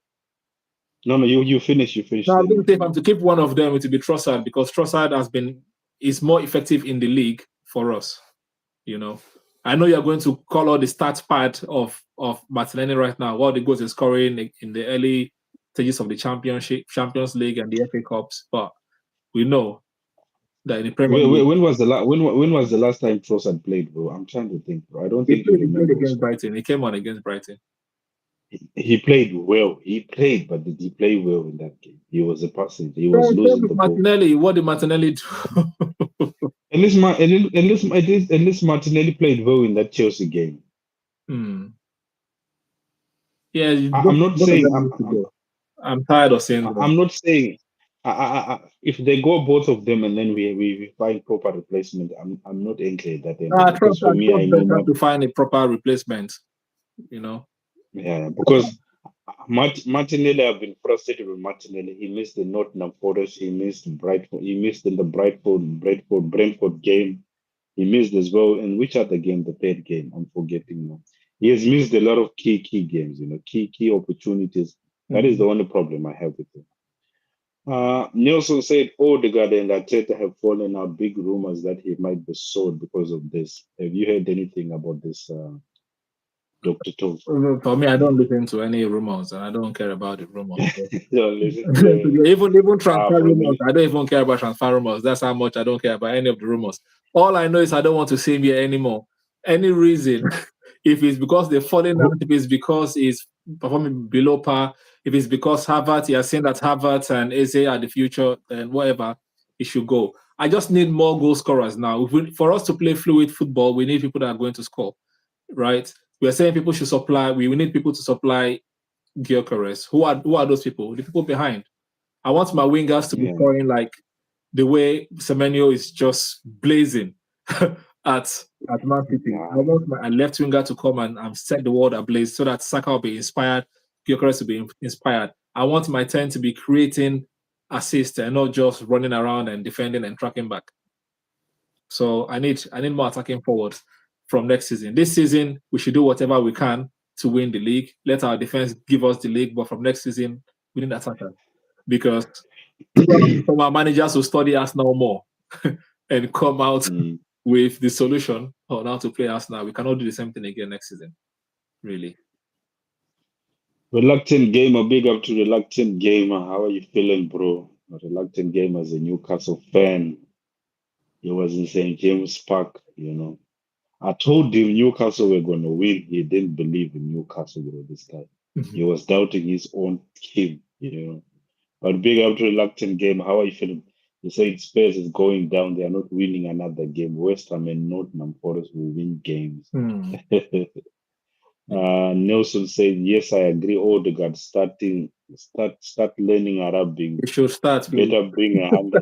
No, no. You finish. You finish. Now I'm Then going you to say if finish. I'm to keep one of them, it will be Trossard because Trossard is more effective in the league for us. I know you're going to call out the stats part of Martinelli right now. What the goals is scoring in the early stages of the Champions League, and the FA Cups, but we know that in the Premier League. When was the when was the last time Trossard played, bro? I'm trying to think, bro. I don't He think he played, he played remembers. against Brighton. He came on against Brighton. He played well. He played, but did he play well in that game? He was a passenger. He was Same losing with the ball. Martinelli. What did Martinelli do? At least Martinelli played well in that Chelsea game. Yeah, I'm not both of saying them need to go. I'm tired of saying I'm them. not saying if they go both of them and then we find proper replacement, I'm not angry at that end I because trust for me I know better to find a proper replacement. You know. yeah, because Martinelli, I've been frustrated with Martinelli. He missed the Nottingham Forest, he missed Brightford, he missed in the Brentford game. He missed as well. And which other game? The third game, I'm forgetting now. He has missed a lot of key games, key opportunities. That is the only problem I have with him. Nelson said Odegaard and Arteta have fallen out. Big rumors that he might be sold because of this. Have you heard anything about this, Dr. Tove? For me, I don't listen to any rumors, and I don't care about the rumors. Don't listen to even transfer bro, rumors, I don't even care about transfer rumors. That's how much I don't care about any of the rumors. All I know is I don't want to see him here anymore. Any reason, if it's because they're falling out, if it's because he's performing below par, if it's because Harvard, he has seen that Harvard and Eze are the future, and whatever, he should go. I just need more goal scorers now. For us to play fluid football, we need people that are going to score, right? We're saying people should supply. We need people to supply Gyökeres. Who are those people? The people behind. I want my wingers to be yeah. scoring like the way Semenyo is just blazing at Man City. Yeah. I want my left winger to come and set the world ablaze so that Saka will be inspired, Gyökeres to be inspired. I want my 10 to be creating assists and not just running around and defending and tracking back. So I need more attacking forwards from next season. This season, we should do whatever we can to win the league. Let our defense give us the league, but from next season, we need attackers. Because from our managers will study us now more and come out with the solution on how to play us now. We cannot do the same thing again next season. Really. Reluctant gamer, big up to reluctant gamer. How are you feeling, bro? A reluctant gamer as a Newcastle fan. He was in St. James Park, I told him Newcastle were going to win. He didn't believe in Newcastle, this guy. He was doubting his own team, But big up to reluctant game. How are you feeling? You said Spurs is going down. They are not winning another game. West Ham and Nottingham Forest will win games. Nelson said, yes, I agree. Odegaard start learning Arabic. You should start. Better bring a hand.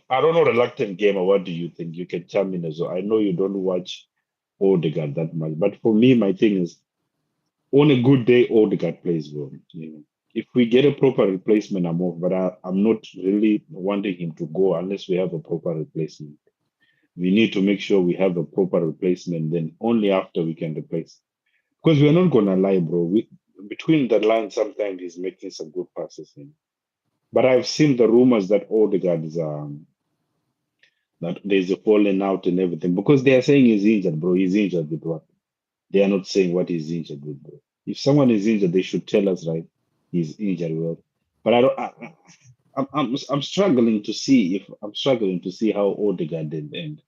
I don't know reluctant gamer. What do you think? You can chime in as well. I know you don't watch Odegaard that much, but for me, my thing is on a good day, Odegaard plays well. If we get a proper replacement, I'm off. But I'm not really wanting him to go unless we have a proper replacement. We need to make sure we have a proper replacement. Then only after we can replace. Because we're not gonna lie, bro. Between the lines, sometimes he's making some good passes. But I've seen the rumors that Odegaard is that there's a falling out and everything because they are saying he's injured, bro. He's injured with what? They are not saying what he's injured with, bro. If someone is injured, they should tell us, right? He's injured well. But I'm struggling to see how Odegaard and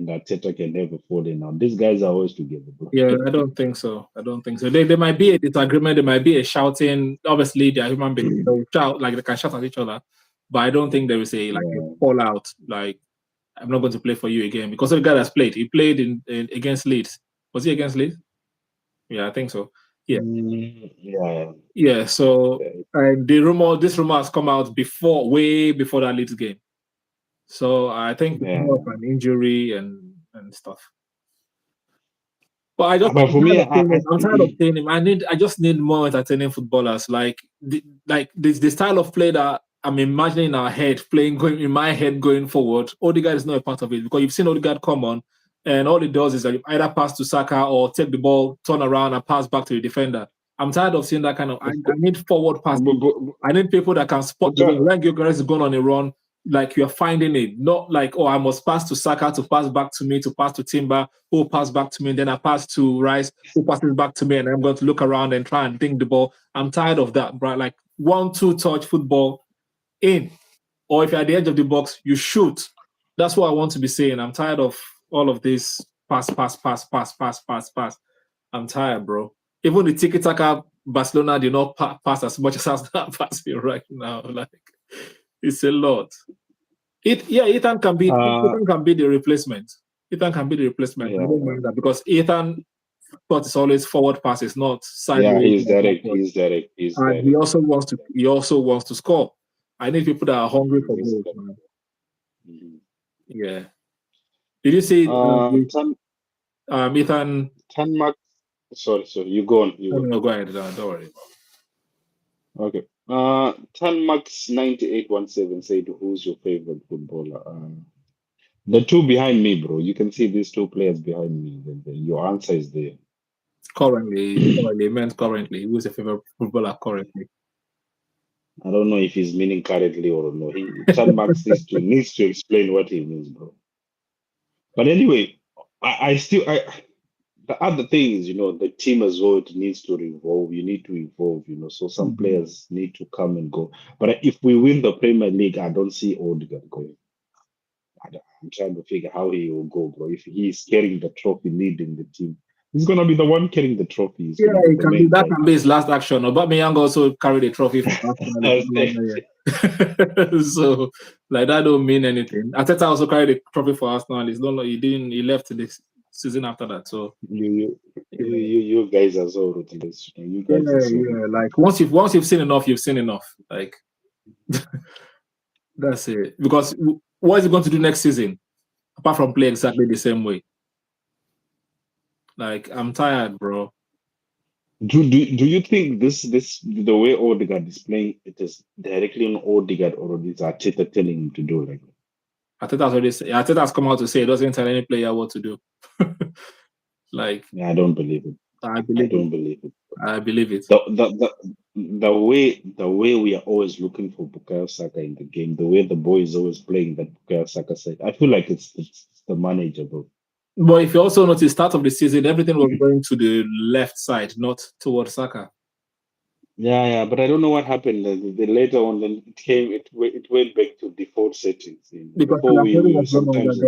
Arteta can have a falling out. These guys are always together, bro. Yeah, I don't think so. There might be a disagreement. There might be a shouting. Obviously, they are human beings. They'll shout, like they can shout at each other. But I don't think there is a fallout. Like, I'm not going to play for you again because the guy that's played. He played in against Leeds. Was he against Leeds? Yeah, I think so. Yeah. Yeah. So this rumor has come out way before that Leeds game. So I think it's more of an injury and stuff. But I'm tired of playing him. I just need more entertaining footballers. Like the style of play that I'm imagining in our head, going in my head going forward. Odegaard is not a part of it because you've seen Odegaard come on, and all it does is that you either pass to Saka or take the ball, turn around, and pass back to the defender. I'm tired of seeing that kind of. I need forward pass. I need people that can spot the ball. When Gyökeres is going on a run, like you're finding it, not like, oh, I must pass to Saka to pass back to me, to pass to Timber, who pass back to me, then I pass to Rice, who passes back to me, and I'm going to look around and try and dink the ball. I'm tired of that, bro. Like 1-2 touch football in, or if you're at the edge of the box, you shoot. That's what I want to be saying. I'm tired of all of this pass. I'm tired, bro. Even the tiki-taka Barcelona did not pass as much as I'm passing right now. Like, it's a lot. Ethan can be the replacement. Ethan can be the replacement. Yeah. I don't mind that because Ethan thought it's always forward passes, not sideways. Yeah, he's direct. And he also wants to score. I need people that are hungry for goals, man. Mm-hmm. Yeah. Did you see Ethan? Max. Sorry. You go on. No, go ahead. Don't worry. Okay. Max 9817 said, "Who's your favorite footballer?" The two behind me, bro. You can see these two players behind me. Your answer is there. Currently, who's your favorite footballer currently? I don't know if he's meaning currently or no. Max needs to explain what he means, bro. But anyway, the other thing is, the team as well, it needs to evolve. You need to evolve, so some players need to come and go. But if we win the Premier League, I don't see Odegaard going. I'm trying to figure how he will go, bro. If he's carrying the trophy, leading the team, he's gonna be the one carrying the trophy. He's gonna be the main that guy. can be his last action. Aubameyang also carried a trophy for Arsenal. So, like, that don't mean anything. Arteta also carried a trophy for Arsenal. He left the season after that. So you guys are so ruthless. You guys are so ruthless. Like once you've seen enough, you've seen enough. Like that's it. Because what is he going to do next season apart from play exactly the same way? Like, I'm tired, bro. Do you think this the way Odegaard is playing, it is directly on Odegaard, or is Arteta telling him to do like that? Arteta has come out to say he doesn't tell any player what to do. Like, yeah, I don't believe it. I don't believe it. I believe it. The way we are always looking for Bukayo Saka in the game, the way the boy is always playing that Bukayo Saka side, I feel like it's the manager, bro. But if you also notice, start of the season, everything was going to the left side, not towards Saka. Yeah, but I don't know what happened. Later on, then it went back to default settings. Because before we sometimes.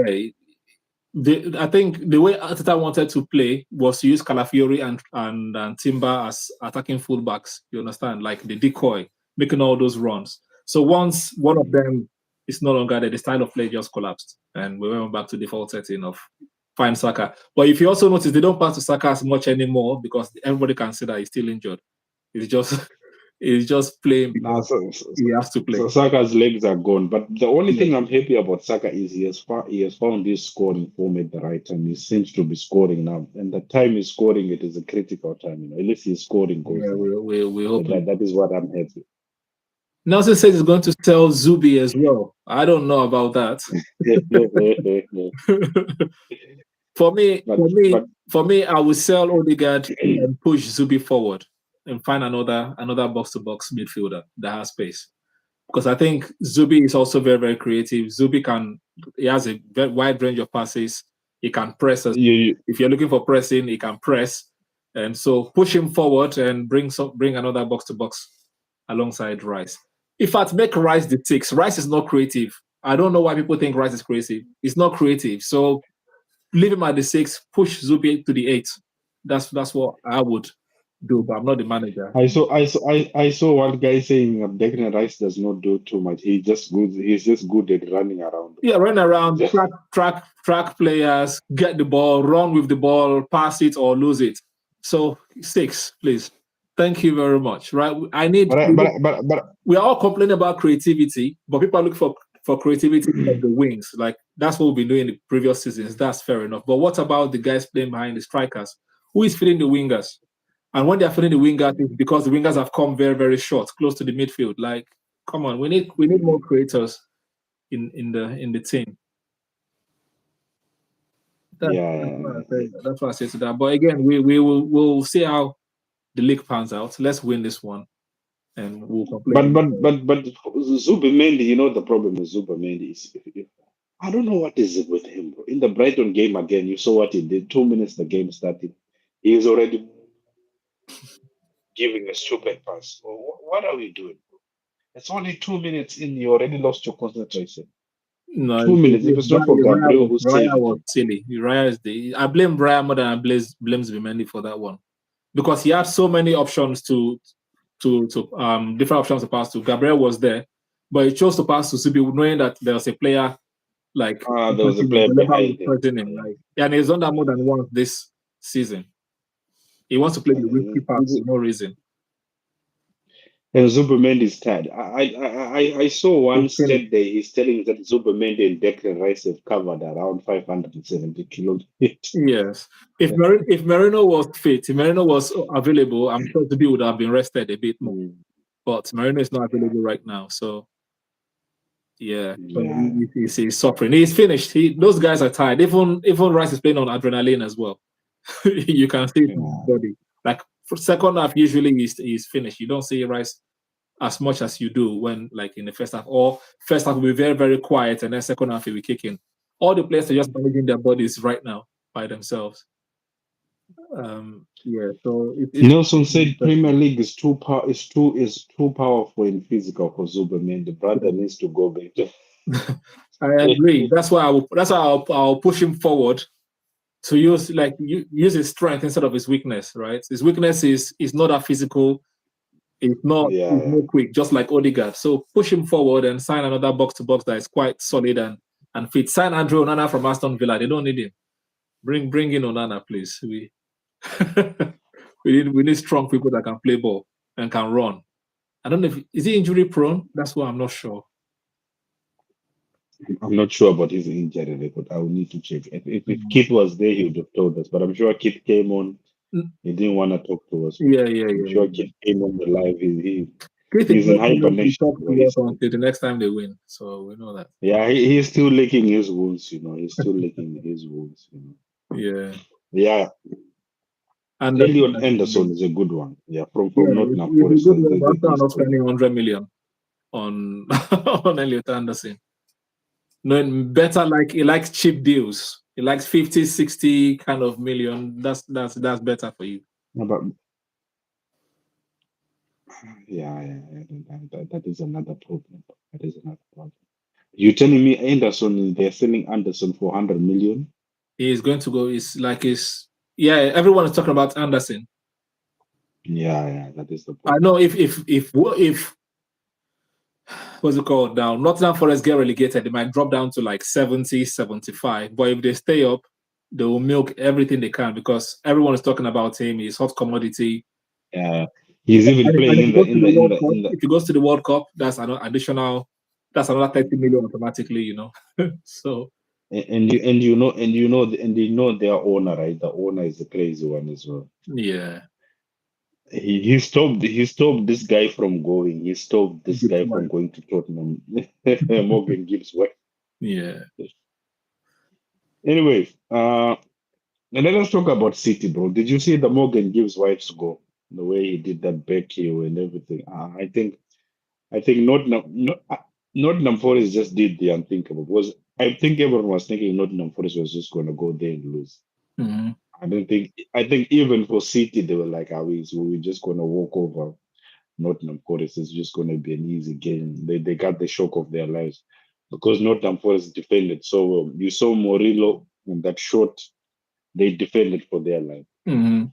I think the way Arteta wanted to play was to use Calafiori and Timber as attacking fullbacks. You understand, like the decoy, making all those runs. So once one of them is no longer there, the style of play just collapsed, and we went back to default setting of find Saka. But if you also notice, they don't pass to Saka as much anymore because everybody can see that he's still injured. He's just playing because he has to play. So Saka's legs are gone. But the only thing I'm happy about Saka is he has found his scoring form at the right time. He seems to be scoring now, and the time he's scoring it is a critical time. At least he's scoring goals. Yeah, we hope that is what I'm happy. Nelson says he's going to sell Zubi as well. I don't know about that. For me, I will sell Odegaard and push Zubi forward and find another box-to-box midfielder that has space. Because I think Zubi is also very, very creative. He has a very wide range of passes. He can press. If you're looking for pressing, he can press. And so push him forward and bring another box-to-box alongside Rice. In fact, make Rice the 6. Rice is not creative. I don't know why people think Rice is creative. It's not creative. So leave him at the 6, push Zubi to the 8. That's what I would do, but I'm not the manager. I saw one guy saying Declan Rice does not do too much. He's just good at running around. Yeah, run around, track players, get the ball, run with the ball, pass it or lose it. So 6, please. Thank you very much. Right, we are all complaining about creativity, but people are looking for creativity of the wings. Like, that's what we've been doing in the previous seasons. That's fair enough. But what about the guys playing behind the strikers? Who is feeding the wingers? And when they're feeding the wingers, it's because the wingers have come very, very short, close to the midfield. Like, come on, we need more creators in the team. That's what I say to that. But again, we'll see how the league pans out. Let's win this one. and we'll complain. But Zubimendi, the problem with Zubimendi is I don't know what is it with him, bro. In the Brighton game again, you saw what he did. 2 minutes the game started, he is already giving a stupid pass. What are we doing? It's only 2 minutes in, you already lost your concentration. No, 2 minutes. If it's not for Gabriel who saved Raya it. was silly. Raya is I blame Raya more than I blame Zubimendi for that one, because he had so many options to different options to pass to. Gabriel was there, but he chose to pass to Zubi, knowing that there was a player like There was a player behind him. like, and he's done that more than once this season. He wants to play the risky pass for no reason. And Zubimendi is tired. I saw one stat there. He's telling that Zubimendi and Declan Rice have covered around 570 kilometers. Yes. If Merino was fit, if Merino was available, I'm sure Zubi would have been rested a bit more. But Merino is not available right now, so yeah. He's suffering. He's finished. Those guys are tired. Even Rice is playing on adrenaline as well. You can see it in his body. Like for second half, usually he's finished. You don't see Rice as much as you do when, like, in the first half. Or first half will be very, very quiet, and then second half he'll be kicking. All the players are just managing their bodies right now by themselves. So Nelson said Premier League is too powerful in physical for Zubimendi. The brother needs to go back to. I agree. That's why I'll push him forward to use his strength instead of his weakness. Right? His weakness is not that physical. It's not quick, just like Odegaard. So push him forward and sign another box to box that is quite solid and fit. Sign Andrew Onana from Aston Villa. They don't need him. Bring in Onana, please. We need strong people that can play ball and can run. I don't know is he injury prone? That's why I'm not sure. I'm not sure about his injury record. I will need to check. If Kit was there, he would have told us. But I'm sure Kit came on. He didn't want to talk to us. I'm sure Kit came on the live. He's in hibernation. Until the next time they win. So we know that. Yeah, he's still licking his wounds. He's still licking his wounds. Yeah. Yeah. And Elliot Anderson is a good one. Yeah, from Nottingham Forest. Not spending 100 million on Elliot Anderson. No, better he likes cheap deals. He likes 50, 60 kind of million. That's better for you. No, but that is another problem. You're telling me they're selling Anderson for 100 million? He is going to go. Everyone is talking about Anderson. Yeah, that is the point. I know if what's it called now? Nottingham Forest get relegated, they might drop down to like 70, 75. But if they stay up, they will milk everything they can because everyone is talking about him. He's hot commodity. Yeah, he's even playing If he goes to the World Cup, that's an additional. That's another 30 million automatically. So. And you know their owner, right? The owner is the crazy one as well. Yeah. He stopped this guy from going. He stopped this guy from going to Tottenham. Morgan Gibbs wife. Yeah. Anyway, let us talk about City, bro. Did you see the Morgan Gibbs wife's go? The way he did that back heel and everything. I think Nottingham Forest just did the unthinkable. I think everyone was thinking Nottingham Forest was just going to go there and lose. Mm-hmm. I think even for City, they were like, we're just going to walk over Nottingham Forest. It's just going to be an easy game. They got the shock of their lives because Nottingham Forest defended so well. You saw Murillo in that shot. They defended for their life. Mm-hmm.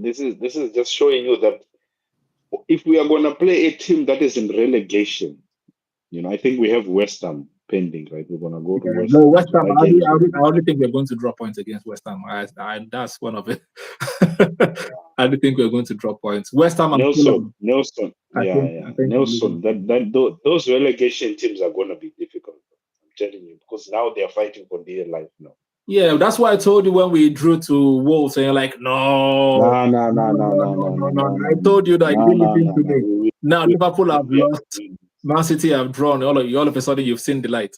This is just showing you that if we are going to play a team that is in relegation, I think we have West Ham pending, right? We're going to go to West Ham. No, West Ham. I only think we're going to draw points against West Ham. That's one of it. I don't think we're going to draw points. West Ham. Nelson. Nelson. Those relegation teams are going to be difficult. I'm telling you, because now they are fighting for dear life now. Yeah, that's why I told you when we drew to Wolves, and you're like, no. I told you that you didn't listen to me. Now Liverpool have lost. Man City have drawn. All of a sudden, you've seen the light.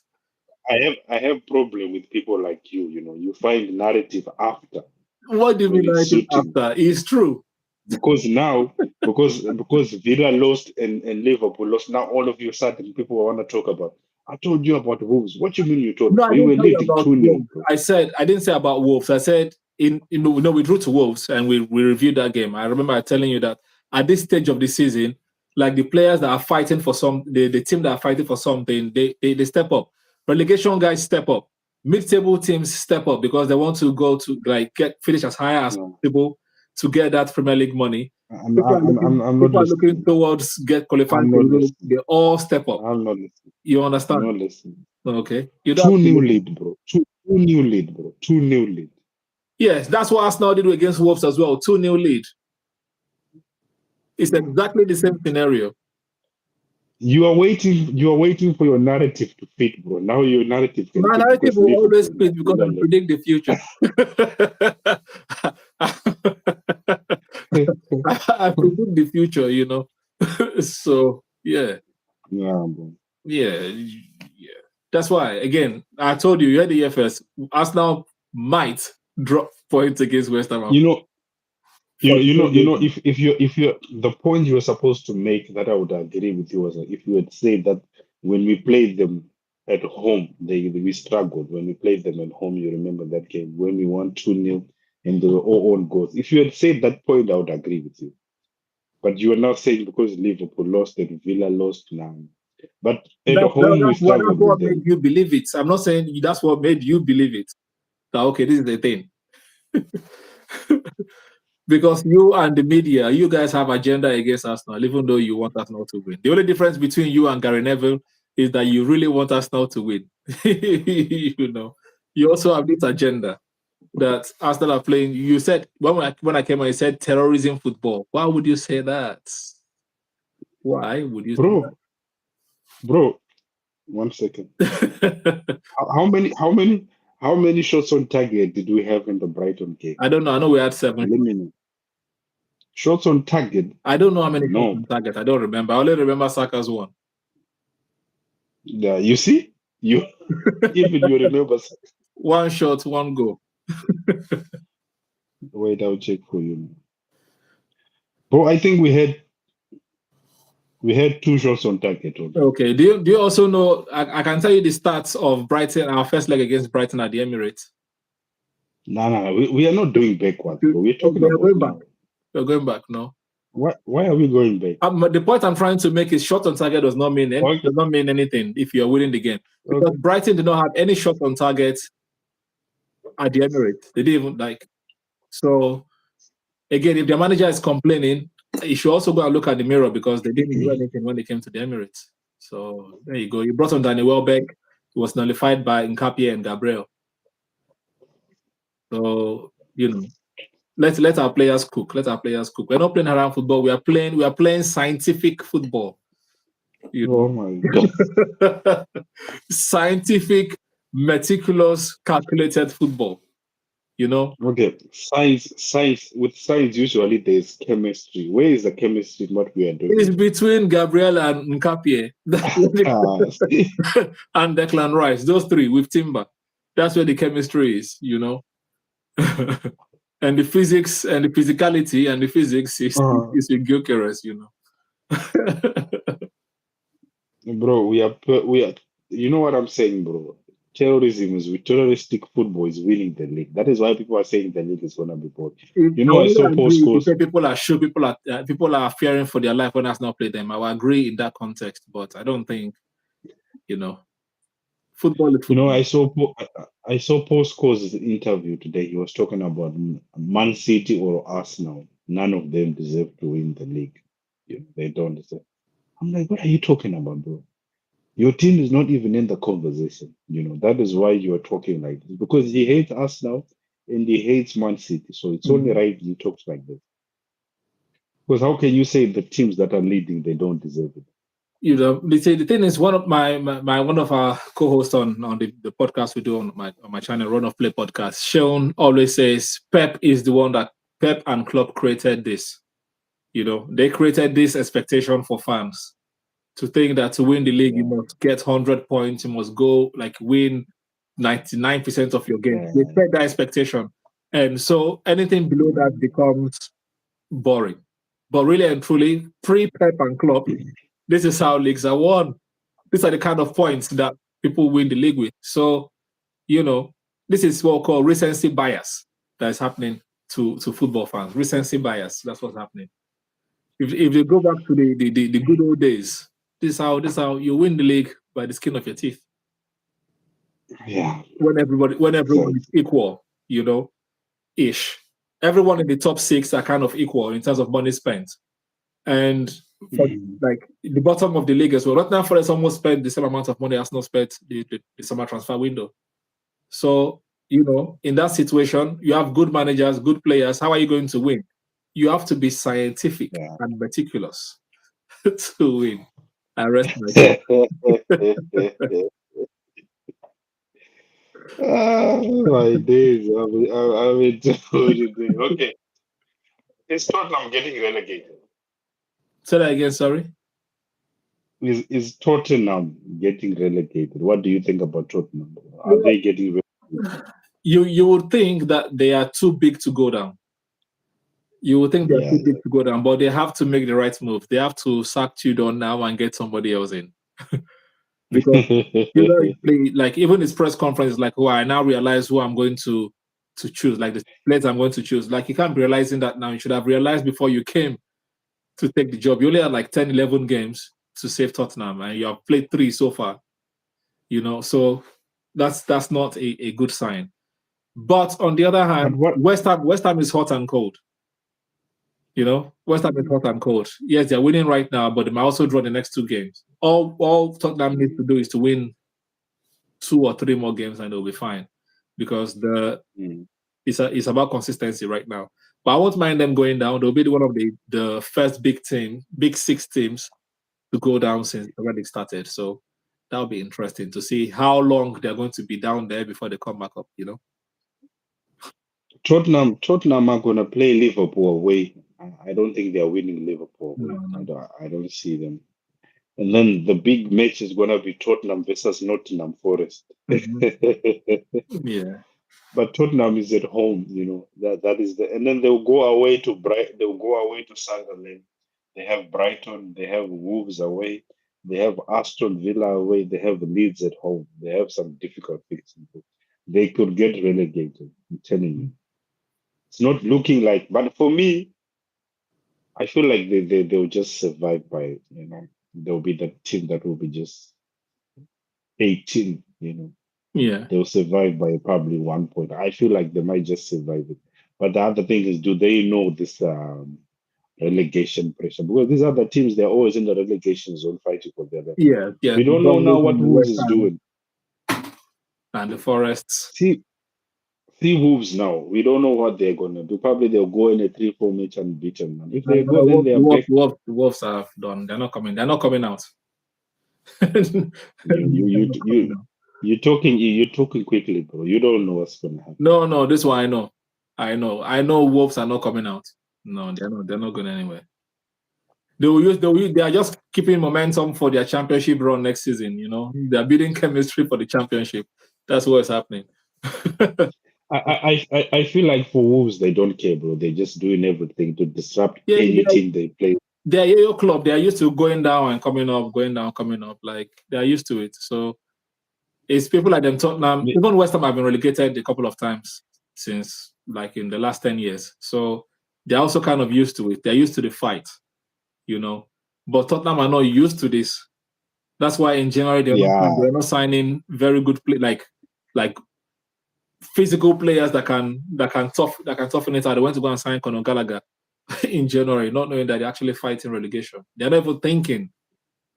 I have problem with people like you. You find narrative after. What do you mean narrative after? It's true. because now because Villa lost and Liverpool lost, now all of you sudden people want to talk about. I told you about Wolves. What you mean you told me? No, I We didn't were tell you leading about 2-0, Wolves. bro. I didn't say about Wolves. I said we drew to Wolves and we reviewed that game. I remember telling you that at this stage of the season, like the players that are fighting for the team that are fighting for something, they step up. Relegation guys step up. Mid-table teams step up because they want to go to like finish as high as No, possible to get that Premier League money. I'm not People are looking listening. towards get qualifying I'm for not Europe. listening. They all step up. I'm not listening. You I'm understand? not listening. Okay. You don't 2 have to new listen. lead, bro. 2 new lead, bro. 2 new lead. Yes, that's what Arsenal did against Wolves as well. 2-0 lead. It's No. exactly the same scenario. You are waiting for your narrative to fit, bro. Now your narrative can My fit narrative because will always Liverpool fit now. because I predict the future. I predict the future, you know. So yeah, Yeah, bro. yeah. That's why, again, I told you, had the EFS. Arsenal might drop points against West Ham You know, for the same reason. if you the point you were supposed to make that I would agree with you was that if you had said that when we played them at home, we struggled. When we played them at home, you remember that game when we won 2-0 and they were all on goals. If you had said that point, I would agree with you. But you are now saying because Liverpool lost and Villa lost now. But at home we That's struggled with what made them. you believe it. I'm not saying that's what made you believe it. That, okay, this is the thing. Because you and the media, you guys have agenda against Arsenal, even though you want Arsenal to win. The only difference between you and Gary Neville is that you really want Arsenal to win. You know, you also have this agenda that Arsenal are playing. You said when I came on, you said terrorism football. Why would you say that? Why would you say Bro, 1 second. that? How many shots on target did we have in the Brighton game? I don't know. I know we had 7. Let me know. Shots on target? I don't know how many shots No. on target. I don't remember. I only remember Saka's one. Yeah, you see? You even you remember. One shot, one goal. Wait, I'll check for you. Bro, I think we had 2 shots on target only. Okay. Do you also know? I can tell you the stats of Brighton, our first leg against Brighton at the Emirates. No. We are not doing backwards, bro. We're Okay, talking we are about going back. now. We're going back. No. Why are we going back? But the point I'm trying to make is shot on target does not mean Okay, anything if you're winning the game because okay. Brighton did not have any shot on target at the Emirates. They didn't even like. So again, if their manager is complaining, you should also go and look at the mirror because they didn't do anything when they came to the Emirates. So there you go. You brought on Danny Welbeck. He was nullified by Nkapie and Gabriel. So let our players cook. Let our players cook. We're not playing around football. We are playing scientific football. Oh my God. Scientific, meticulous, calculated football. Okay. Science. With science, usually there's chemistry. Where is the chemistry in what we are It's doing? between Gabriel and Nkapie See? and Declan Rice. Those three with Timber. That's where the chemistry is. And the physics and the physicality and the physics Uh, is with Gyökeres. Bro, we are. You know what I'm saying, bro? Terroristic football is winning the league. That is why people are saying the league is gonna be bored. You I know, I only saw post agree if you scores. say people are fearing for their life when Arsenal play them. I will agree in that context, but I don't think football is You know, football. I saw post scores interview today. He was talking about Man City or Arsenal. None of them deserve to win the league. They don't deserve. I'm like, what are you talking about, bro? Your team is not even in the conversation. That is why you are talking like this because he hates Arsenal and he hates Man City. So it's only Mhm. right he talks like this. Because how can you say the teams that are leading they don't deserve it? The thing is, one of one of our co-hosts on the podcast we do on my channel, Run of Play podcast, Sean always says Pep is the one that Pep and Klopp created this. They created this expectation for fans to think that to win the league you Yeah, must get 100 points, you must go like win 99% of your games. They yeah. set that expectation, and so anything below that becomes boring. But really and truly, pre-Pep and Klopp, this is how leagues are won. These are the kind of points that people win the league with. So, this is what we call recency bias that is happening to football fans. Recency bias, that's what's happening. If you go back to the good old days, this is how you win the league by the skin of your teeth. Yeah. When everyone is equal, ish. Everyone in the top 6 are kind of equal in terms of money spent. And for, like the bottom of the league as well. Nottingham Forest almost spent the same amount of money as not spent the summer transfer window. So, in that situation, you have good managers, good players. How are you going to win? You have to be scientific and meticulous to win. I rest my case. Oh my days. I mean, okay. Is Tottenham getting relegated? Say that again, sorry. Is Tottenham getting relegated? What do you think about Tottenham? Are they getting relegated? You would think that they are too big to go down. You would think they're too big to go down, but they have to make the right move. They have to sack Tudor now and get somebody else in. Because like even his press conference is like, oh, I now realize who I'm going to choose, like the players I'm going to choose. Like you can't be realizing that now. You should have realized before you came to take the job. You only had like 10, 11 games to save Tottenham, and you have played 3 so far. So that's not a good sign. But on the other hand, West Ham is hot and cold. West Ham is hot and cold. Yes, they're winning right now, but they might also draw the next 2 games. All Tottenham needs to do is to win 2 or 3 more games and they'll be fine. Because it's about consistency right now. But I won't mind them going down. They'll be one of the first big 6 teams to go down since already started. So that'll be interesting to see how long they're going to be down there before they come back up, Tottenham are gonna play Liverpool away. I don't think they're winning Liverpool away. No. I don't see them. And then the big match is gonna be Tottenham versus Nottingham Forest. Yeah. But Tottenham is at home, that is and then they'll go away to they'll go away to Sunderland. They have Brighton, they have Wolves away, they have Aston Villa away, they have Leeds at home. They have some difficult things. They could get relegated, I'm telling you. It's not looking like, but for me, I feel like they'll just survive by, they'll be the team that will be just 18, Yeah. They'll survive by probably 1 point. I feel like they might just survive it. But the other thing is, do they know this relegation pressure? Because these other teams, they're always in the relegation zone fighting for their life. Yeah. We don't know now what Wolves is doing. And the Forests. See Wolves now. We don't know what they're gonna do. Probably they'll go in a 3-4 match unbeaten. Man. If they go, then they're back. The Wolves are done. They're not coming. They're not coming out. You're talking quickly, bro. You don't know what's gonna happen. No, this one I know Wolves are not coming out. No, they're not going anywhere. They are just keeping momentum for their championship run next season, They're building chemistry for the championship. That's what's happening. I feel like for Wolves they don't care, bro. They're just doing everything to disrupt any team they play. They're a yo-yo club. They are used to going down and coming up, going down, coming up. Like they are used to it. So it's people like them. Tottenham, even West Ham have been relegated a couple of times since, like in the last 10 years. So they're also kind of used to it. They're used to the fight, But Tottenham are not used to this. That's why in January they're not signing very good play, like physical players that can toughen it out. They went to go and sign Conor Gallagher in January, not knowing that they're actually fighting relegation. They're not even thinking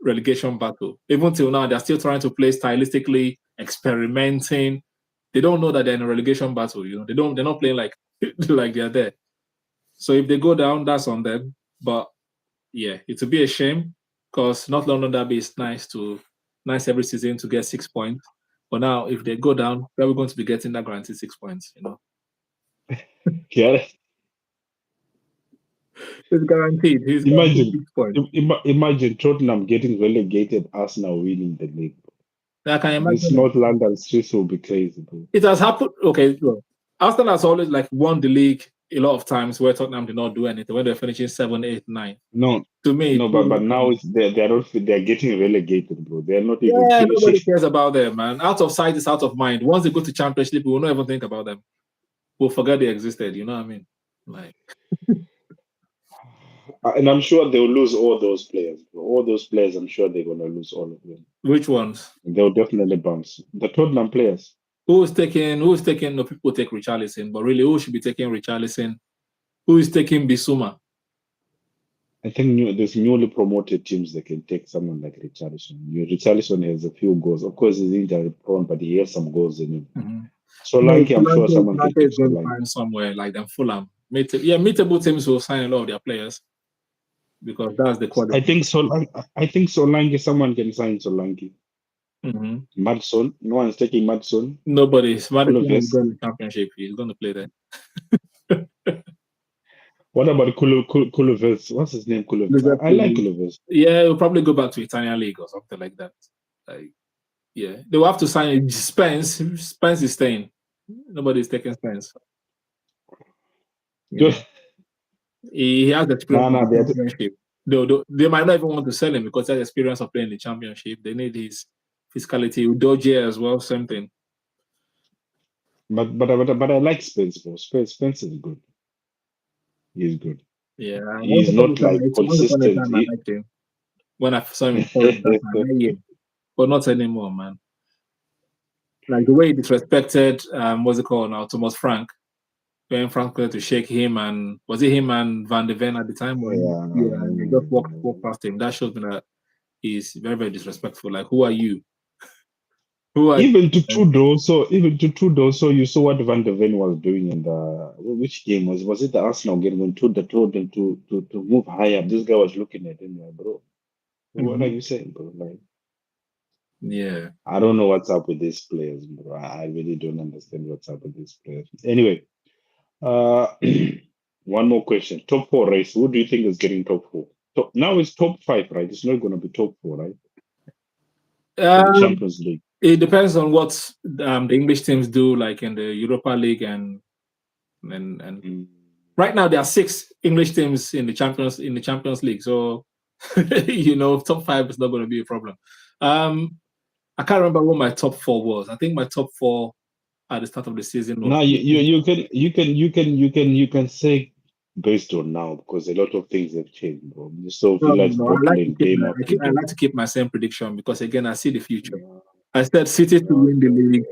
relegation battle. Even till now, they're still trying to play stylistically, experimenting. They don't know that they're in a relegation battle. They're not playing like they're there. So if they go down, that's on them. But yeah, it would be a shame because North London derby is nice every season to get 6 points. But now, if they go down, they're going to be getting that guaranteed 6 points. Yeah. It's guaranteed. He's imagine Tottenham getting relegated, Arsenal winning the league. I can imagine. This North London streets will be crazy, bro. It has happened. Okay, well, Arsenal has always won the league a lot of times where Tottenham did not do anything when they're finishing 7, 8, 9. No, To me, no, but now they're not, they're getting relegated, bro. They're not even yeah, finishing. nobody cares about them, man. Out of sight is out of mind. Once they go to Championship, we will not even think about them. We'll forget they existed. You know what I mean? Like, And I'm sure they'll lose all those players, bro. All those players, I'm sure they're gonna lose all of them. which ones? They'll definitely bounce. The Tottenham players. Who's taking? No, people take Richarlison, but really, who should be taking Richarlison? Who is taking Bissouma? I think there's newly promoted teams that can take someone like Richarlison. Richarlison has a few goals. Of course, he's injury prone, but he has some goals in him. Mm-hmm. Solanke, I'm sure someone can Solanke take is going to Solanke. find somewhere like them Fulham. Meetable teams will sign a lot of their players because that's the quality. I think Solanke, someone can sign Solanke. Mm-hmm. Madison, no one's taking Madison. Nobody's. Madison is going to the Championship. He's going to play there. What about Kulovic? What's his name? Kulovic. I like Kulovic. Yeah, he'll probably go back to Italian league or something like that. Like, yeah, they will have to sign Spence. Spence is staying. Nobody's taking Spence. Yeah. He has experience in the Championship. They might not even want to sell him because he has experience of playing the Championship. They need his physicality. Udogie as well, same thing. But I like Spence, bro. Spence is good. He's good. Yeah, he's not like consistent. I liked him when I saw him in that time. Yeah. But not anymore, man. Like the way he disrespected, what's it called now, Thomas Frank, when Frank wanted to shake him, and was it him and Van de Ven at the time? He just walked past him. That shows me that he's very, very disrespectful. Like, who are you? Even to Trudeau, so you saw what Van de Ven was doing in the which game was it the Arsenal game when Trudeau told him to move higher? This guy was looking at him like, bro, what are you saying, bro? Like, yeah, I don't know what's up with these players, bro. I really don't understand what's up with these players. Anyway, one more question: top four race. Who do you think is getting top four? Now it's top five, right? It's not going to be top four, right? The Champions League. It depends on what the English teams do, like in the Europa League and right now there are 6 English teams in the Champions League. So top 5 is not going to be a problem. I can't remember what my top 4 was. I think my top 4 at the start of the season. No, you can say based on now because a lot of things have changed, bro. So Villa's bottling game after game. I like to keep my same prediction because again I see the future. I said City to win the league.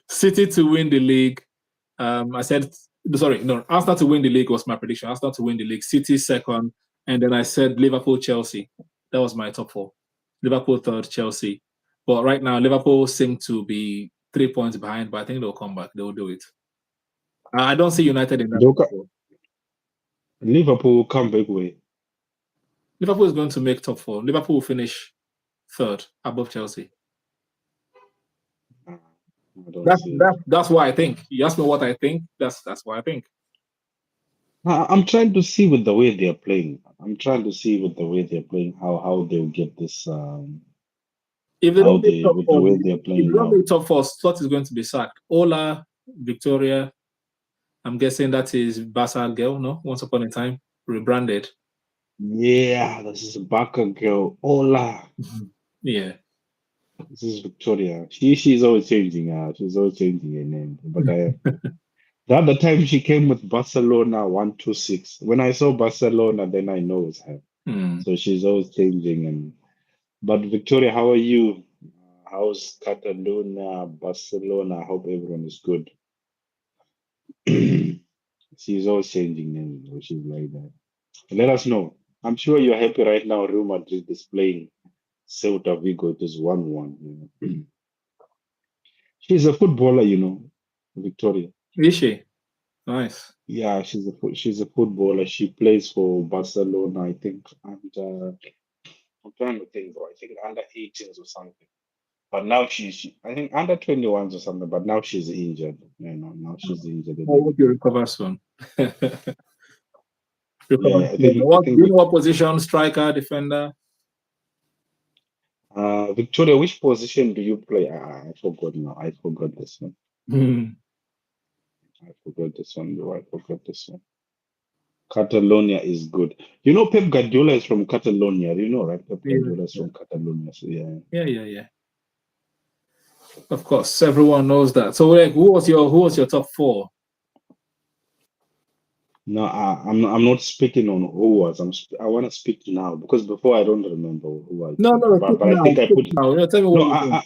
City to win the league. Arsenal to win the league was my prediction. Arsenal to win the league. City second, and then I said Liverpool, Chelsea. That was my top 4. Liverpool third, Chelsea. But right now Liverpool seem to be 3 points behind, but I think they'll come back. They'll do it. I don't see United in that. Liverpool will come back way. Liverpool is going to make top 4. Liverpool will finish third above Chelsea. That's what I think. You ask me what I think. That's what I think. I'm trying to see with the way they're playing. How they'll get this. If they don't make top 4, the way they're playing if they don't make top 4, Slot is going to be sacked. Ola, Victoria. I'm guessing that is Barca girl. No, once upon a time rebranded. Yeah, this is Barca girl. Ola. Yeah. This is Victoria. She's always changing. She's always changing her name. But the other time she came with Barcelona 126. When I saw Barcelona, then I know it's her. So she's always changing. But Victoria, how are you? How's Catalonia, Barcelona? I hope everyone is good. She's always changing names. She's like that. Let us know. I'm sure you're happy right now. Real Madrid is playing Celta Vigo. It is 1-1. She's a footballer, Victoria. Is she? Nice. Yeah, she's a footballer. She plays for Barcelona, I think. And I'm trying to think, bro. I think under 18s or something. But now I think under 21s or something. But now she's injured. Now she's injured. I hope you recover soon. Yeah, I think, do you know what position? Striker, defender? Victoria, which position do you play? I forgot now. I forgot this one. I forgot this one, bro. I forgot this one. Catalonia is good. You know, Pep Guardiola is from Catalonia. You know, right? Pep Yeah, Guardiola is yeah, from Catalonia. So yeah. yeah. Of course, everyone knows that. So, like, who was your top four? No, I'm not speaking on who was. I want to speak now because before I don't remember who I No, put. no, But speak I now. think I Speak put. now. Tell me No, what you think.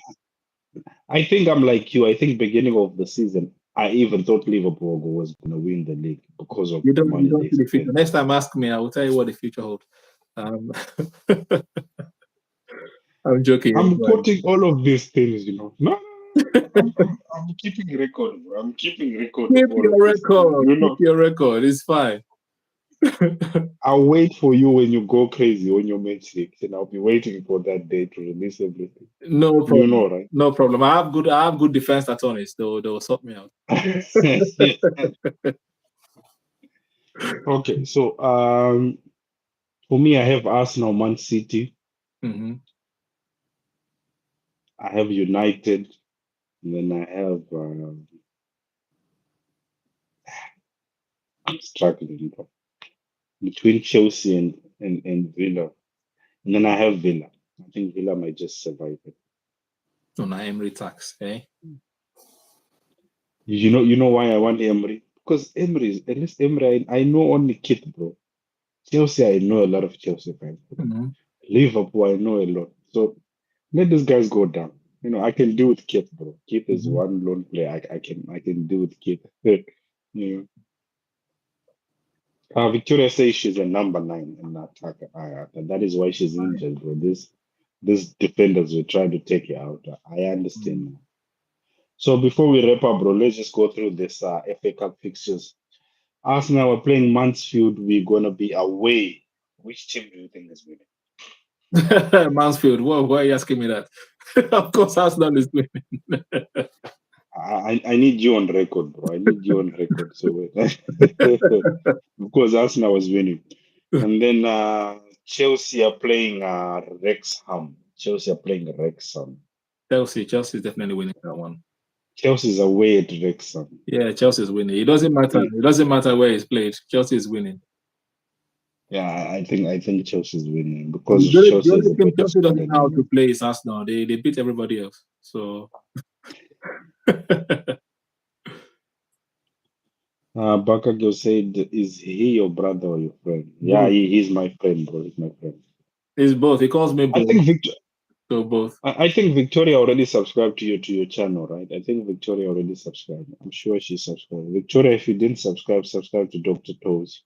I think I'm like you. I think beginning of the season, I even thought Liverpool was going to win the league because of You money don't they see the future. spent. Next time, ask me. I will tell you what the future holds. Um, I'm joking. I'm Go quoting all of these things, you know. No, I'm keeping record, bro. I'm keeping record of Keep all your of these things. record. You Keep know, your record. It's fine. I'll wait for you when you go crazy on your match leagues, and I'll be waiting for that day to release everything. No You problem. know, right? No problem. I have good defense attorneys. They'll sort me out. Okay, so for me, I have Arsenal, Man City, Hmm. I have United, and then I have I'm struggling bro, between Chelsea and Villa, and then I have Villa. I think Villa might just survive it. On an Emery tax, eh? You know why I want Emery? Because Emery, at least Emery, I know only Kit, bro. Chelsea, I know a lot of Chelsea fans, bro. Hmm. Liverpool, I know a lot. So let these guys go down. You know, I can deal with Kit, bro. Kit is Hmm. one lone player. I can deal with Kit. you Victoria says she's a number 9 in attack. That is why she's injured, bro. These defenders were trying to take her out. I understand now. So before we wrap up, bro, let's just go through this FA Cup fixtures. Arsenal are playing Mansfield. We're gonna be away. Which team do you think is winning? Mansfield. Why are you asking me that? Of course, Arsenal is winning. I need you on record, bro. I need you on record. So because Arsenal was winning, and then Chelsea are playing Wrexham. Chelsea are playing Wrexham. Chelsea is definitely winning that one. Chelsea's away at Wrexham. Yeah, Chelsea is winning. It doesn't matter. Mm. It doesn't matter where it's played. Chelsea is winning. Yeah, I think Chelsea's winning because The Chelsea has only a team better Chelsea squad doesn't know how anyway. to play is Arsenal. They beat everybody else. So Bakagyo said, "Is he your brother or your friend?" Yeah, both. he's my friend, bro. He's my friend. It's both. He calls me I both. think So both. I think Victoria already subscribed to your channel, right? I think Victoria already subscribed. I'm sure she subscribed. Victoria, if you didn't subscribe, subscribe to Dr. Toes.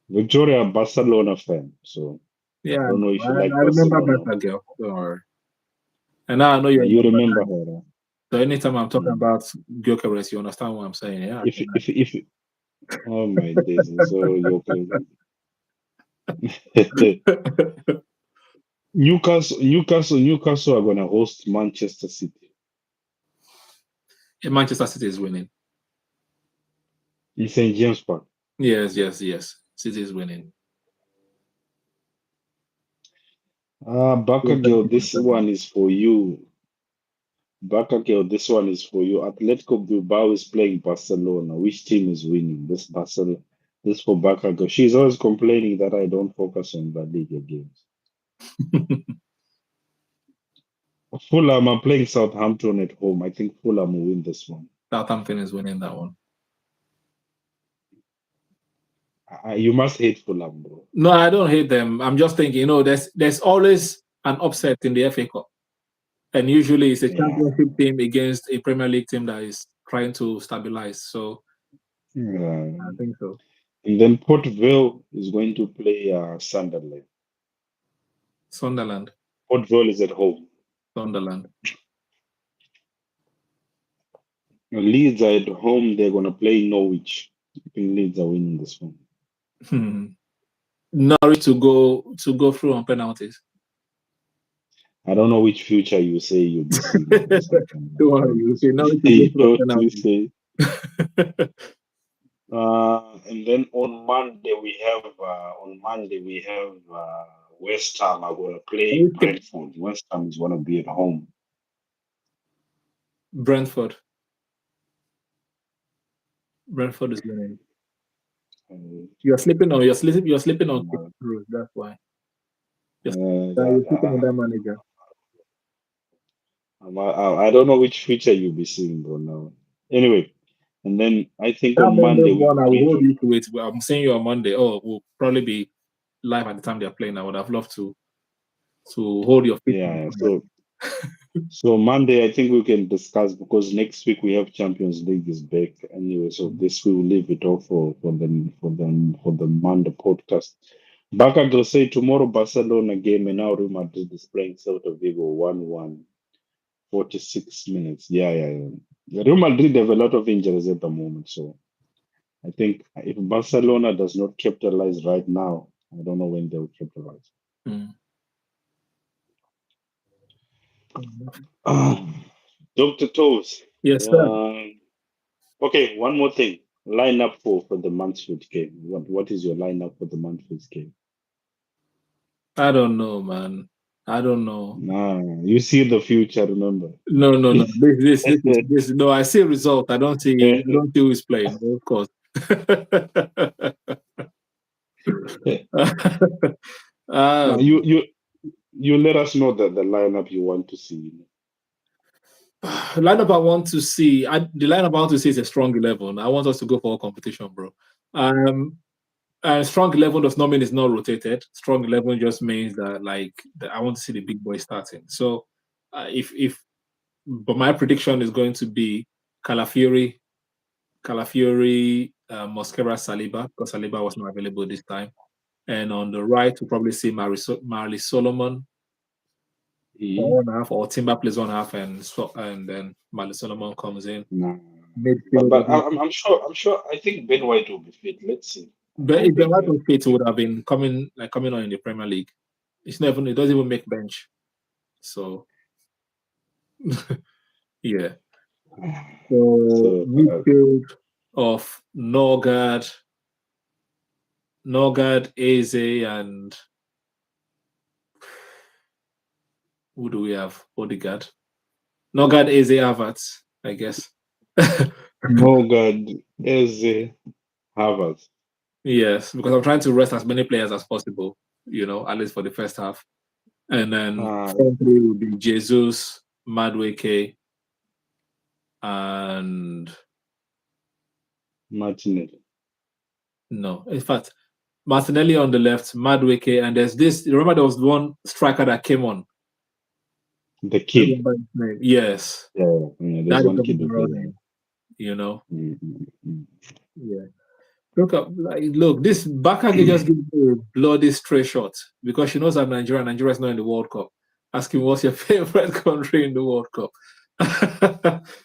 Victoria, a Barcelona fan, so Yeah, I don't know if you like I remember Barcelona. better girl. Don't worry. And now I know you're You my remember brother. her? So anytime I'm talking Mm. about Gyökeres, you understand what I'm saying. Yeah. If oh my days, so you're crazy. Newcastle are gonna host Manchester City Manchester City is winning. in St James Park. Yes. City is winning. Baka Yeah, thank girl, you, man. this Thank you. one is for you. Baka girl, this one is for you. Atletico Bilbao is playing Barcelona. Which team is winning? This Barcelona. This for Baka girl. She's always complaining that I don't focus on La Liga games. Fulham are playing Southampton at home. I think Fulham will win this one. Southampton is winning that one. You must hate Fulham, bro. No, I don't hate them. I'm just thinking, there's always an upset in the FA Cup. And usually it's a Yeah. championship team against a Premier League team that is trying to stabilize. So I Um, think so. and then Port Vale is going to play Sunderland. Sunderland. Port Vale is at home. Sunderland. Leeds are at home. They're going to play Norwich. I think Leeds are winning this one. Norwich to go through on penalties. I don't know which future you say you'll be seeing for Don't Sunderland, worry, bro. you say Norwich to go You through know on what you penalties. say. And then on Monday we have West Ham are going to Can play you skip Brentford. West Ham is going to be at home. Brentford? Brentford is winning. Uh, You're sleeping on Rose. That's why. You're sleeping on that manager. I don't know which feature you'll be seeing, bro. Now, anyway, and then I think That on Monday Monday we one, I will hold preview. you to it. I'm saying you on Monday. Oh, we'll probably be live at the time they're playing. I would have loved to hold your feet. Yeah, so Monday I think we can discuss because next week we have Champions League is back anyway. So this we will leave it off for the Monday podcast. Back will say tomorrow Barcelona game and now Real Madrid is playing Celta Vigo 1-1, 46 minutes. Yeah. Real Madrid have a lot of injuries at the moment, so I think if Barcelona does not capitalize right now, I don't know when they'll capitalize. Mm. Dr. Toes. Yes, sir. Okay, one more thing. Lineup for the Mansfield game. What is your lineup for the Mansfield game? I don't know, man. I don't know. You see the future, remember. No. This. No, I see result. I don't see who's playing. Of course. Now, um, you let us know the lineup you want to see. lineup I want to see. The lineup I want to see is a strong 11. I want us to go for a competition, bro. Strong 11 does not mean it's not rotated. Strong 11 just means that I want to see the big boys starting. So but my prediction is going to be Calafiori, Mosquera, Saliba, because Saliba was not available this time. And on the right, we'll probably see Marley Solomon for 1.5, or Timber plays 1.5, and then Marley Solomon comes in. Nah. Midfield. But I'm sure. I think Ben White will be fit. Let's see. But if Ben White was fit, would have been coming on in the Premier League. It doesn't even make bench. So yeah. So midfield of Norgard, Eze, and who do we have? Odegaard. Norgard, Eze, Havertz, I guess. Norgard, Eze, Havertz. Yes, because I'm trying to rest as many players as possible, at least for the first half. And then front three will be Jesus, Madueke, and Martinelli. No, in fact, Martinelli on the left, Madueke, and there's this. Remember, there was one striker that came on. The kid. Yes. Yeah, there's one kid who plays. Yeah. Look, this Bakage just gave me a bloody straight shot because she knows I'm Nigerian. Nigeria is not in the World Cup. Asking what's your favorite country in the World Cup?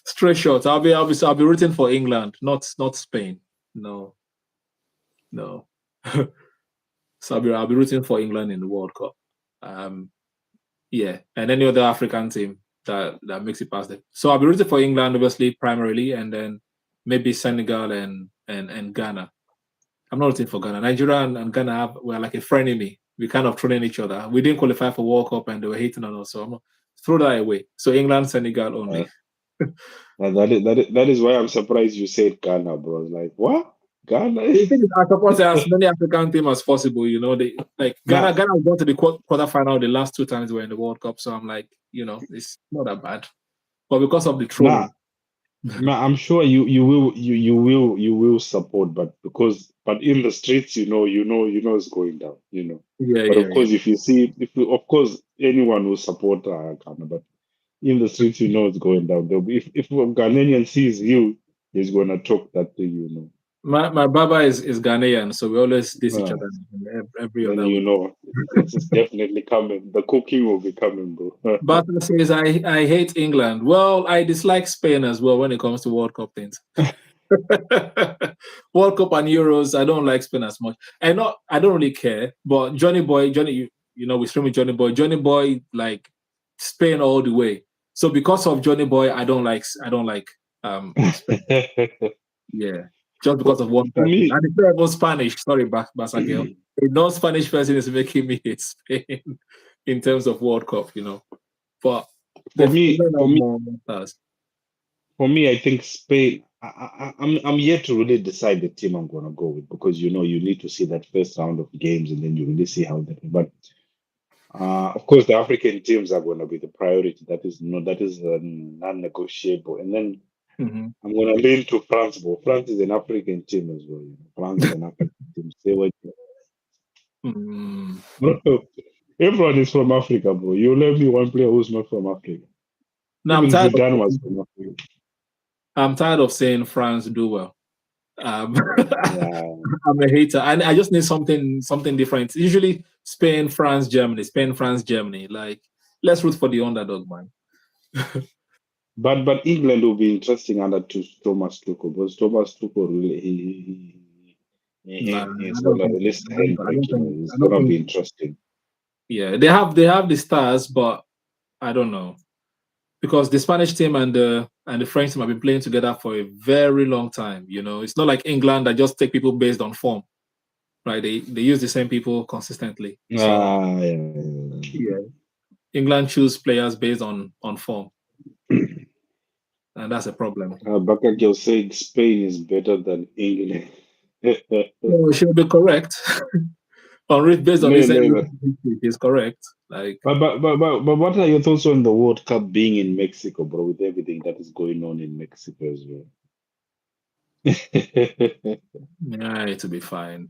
Straight shot. I'll be rooting for England, not Spain. No. So I'll be rooting for England in the World Cup. Yeah, and any other African team that makes it past them. So I'll be rooting for England, obviously, primarily, and then maybe Senegal and Ghana. I'm not rooting for Ghana. Nigeria and Ghana were like a frenemy. We kind of trolling each other. We didn't qualify for World Cup, and they were hating on us. So I'm throw that away. So England, Senegal only. That is why I'm surprised you said Ghana, bro. Like what? Ghana? I suppose as many African teams as possible. Ghana got to the quarterfinal the last 2 times they were in the World Cup. So I'm like, it's not that bad. But because of the trolling, I'm sure you will support, but in the streets, it's going down, Yeah, But of course, yeah. of course anyone will support Ghana, but in the streets, it's going down. If a Ghanaian sees you, he's gonna talk that to you, My Baba is Ghanaian, so we always diss each other every then other week. it's definitely coming. The cooking will be coming, bro. Barton says I hate England. Well, I dislike Spain as well when it comes to World Cup things. World Cup and Euros, I don't like Spain as much. I don't really care, but Johnny, we stream with Johnny Boy. Johnny Boy like Spain all the way. So because of Johnny Boy, I don't like Spain. Yeah. Just because of one For person. me, And it's not even Spanish. Sorry, Basagel. A non-Spanish person is making me hate Spain in terms of World Cup, But for me, I think Spain. I'm yet to really decide the team I'm gonna go with because you need to see that first round of games and then you really see how that. But of course, the African teams are gonna be the priority. That is non-negotiable. And then Mhm. I'm gonna lean to France, but France is an African team as well. France is an African team. Say what Mm. bro, everyone is from Africa, bro. You let me one player who's not from Africa. No, Even Zidane was from Africa. I'm tired of saying France do well. Yeah, I'm a hater, and I just need something different. Usually, Spain, France, Germany, Spain, France, Germany. Like, let's root for the underdog, man. but England will be interesting under to Thomas Tuchel because Thomas Tuchel really Nah, he's I don't gonna think. release the I don't handbrake. think. It's I don't gonna think. be interesting. Yeah, they have the stars, but I don't know because the Spanish team and the French team have been playing together for a very long time. It's not like England that just take people based on form, right? They use the same people consistently. So Yeah. yeah, England choose players based on form, and that's a problem. Bakagil said Spain is better than England. No, she'll be correct. Based on No, his no, no. history, he's correct. Like, But what are your thoughts on the World Cup being in Mexico, bro, with everything that is going on in Mexico as well? yeah, to be fine.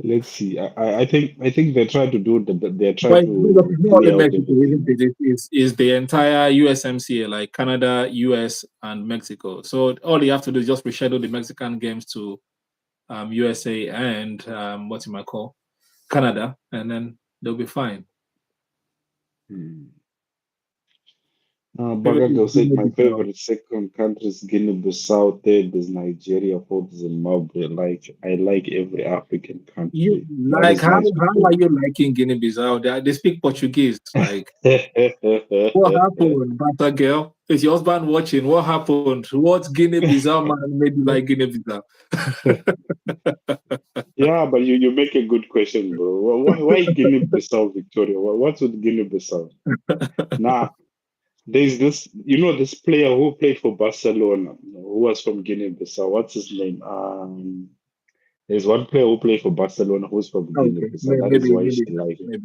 Let's see. I think they try to do they try But because to it's not only clear out Mexico, isn't everything. it? It's the entire USMCA, like Canada, US, and Mexico. So all you have to do is just reschedule the Mexican games to USA and what you might call Canada, and then they'll be fine. Hmm. Favorite is Bagagel said my Guinea-Bissau. favorite second country is Guinea-Bissau, third is Nigeria, fourth is Zimbabwe. I like every African You country. That like is how nice to are you liking Guinea-Bissau? They speak Portuguese. Like, what hear. happened, Bata girl? Is your husband watching? What happened? What Guinea-Bissau man made you like Guinea-Bissau? Yeah, but you make a good question, bro. Why Guinea-Bissau, Victoria? What's with Guinea-Bissau? Nah, there's this player who played for Barcelona, who was from Guinea-Bissau. What's his name? There's one player who played for Barcelona who's from Okay, Guinea-Bissau. That is maybe, why maybe, she like it. maybe.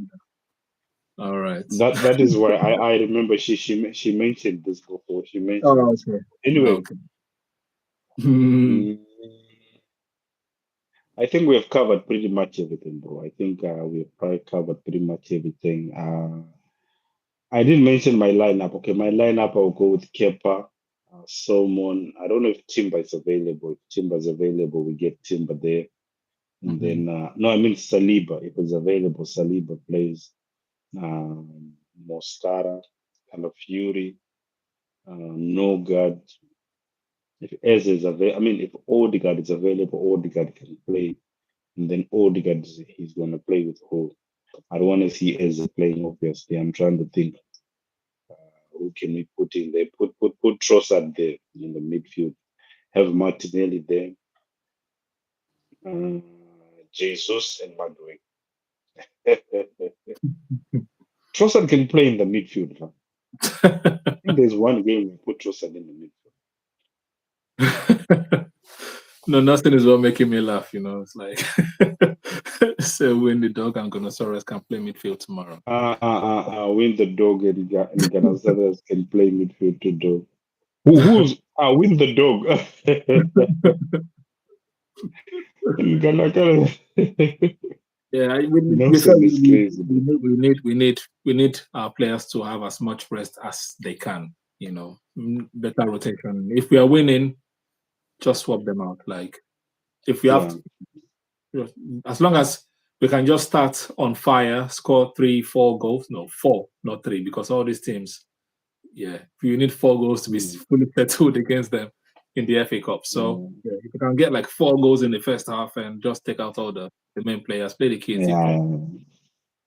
All right. That is why I remember she mentioned this before. She mentioned Oh, this okay. before. Anyway, Okay. Hmm. mm, I think we have covered pretty much everything, bro. I think we've probably covered pretty much everything. I didn't mention my lineup. Okay, my lineup, I'll go with Kepa, Solomon. I don't know if Timber is available. If Timber is available, we get Timber there. And Mhm. then, no, I mean Saliba. If it's available, Saliba plays. Moscara, kind of Fury, Nogard. If Ez is available, I mean, if Odegaard is available, Odegaard can play. And then Odegaard, he's going to play with who? I don't want to see Ez playing, obviously. I'm trying to think who can we put in there? Put Trossard there in the midfield. Have Martinelli there. Uh, Jesus and Madueke. Trossard can play in the midfield. Huh? I think there's one game we put Trossard in the midfield. No, nothing is what making me laugh. It's like so when the dog and Gonosaurus can play midfield tomorrow. Win the dog and Ganazares can play midfield to do. Who's win the dog? and Gana, Yeah, we said Nelson is crazy, bro. we need our players to have as much rest as they can. Better rotation. If we are winning, just swap them out. Like, if we have Yeah. to, as long as we can just start on fire, score 3, 4 goals. No, four, not three, because all these teams, yeah, we need 4 goals to be Mm, fully settled against them in the FA Cup. So mm, yeah, if you can get like 4 goals in the first half and just take out all the main players, play the kids, you can,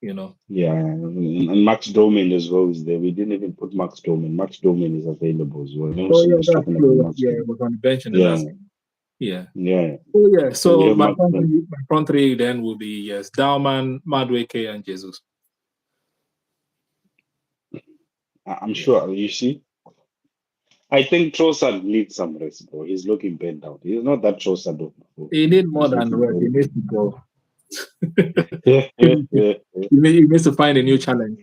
yeah. you know. Yeah. And Max Doman as well is there. We didn't even put Max Doman. Max Doman is available as well. Oh Nelson yeah, was that's talking about true. Max Yeah, it Doman. was on the bench in the Yeah. last game. Yeah. Yeah. Oh yeah. So we So have Max Doman. my front three then will be yes, Dauman, Madueke, and Jesus. I'm Yeah. sure. You see? I think Trossard needs some rest, bro. He's looking bent out. He's not that Trossard of before. He need more He's than looking rest. He very needs bent. to go. He needs to find a new challenge.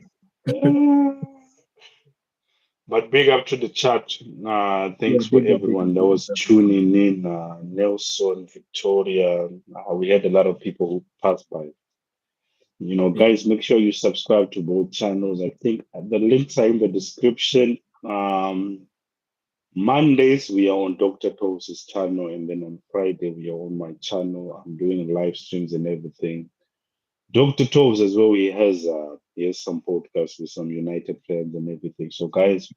But big up to the chat. Yeah, Thanks for big up, big up, everyone that big was up. tuning in. Nelson, Victoria. We had a lot of people who passed by. Yeah. Guys, make sure you subscribe to both channels. I think the links are in the description. Mondays we are on Dr. Toes' channel, and then on Friday we are on my channel. I'm doing live streams and everything. Dr. Toes as well. He has some podcasts with some United fans and everything. So guys,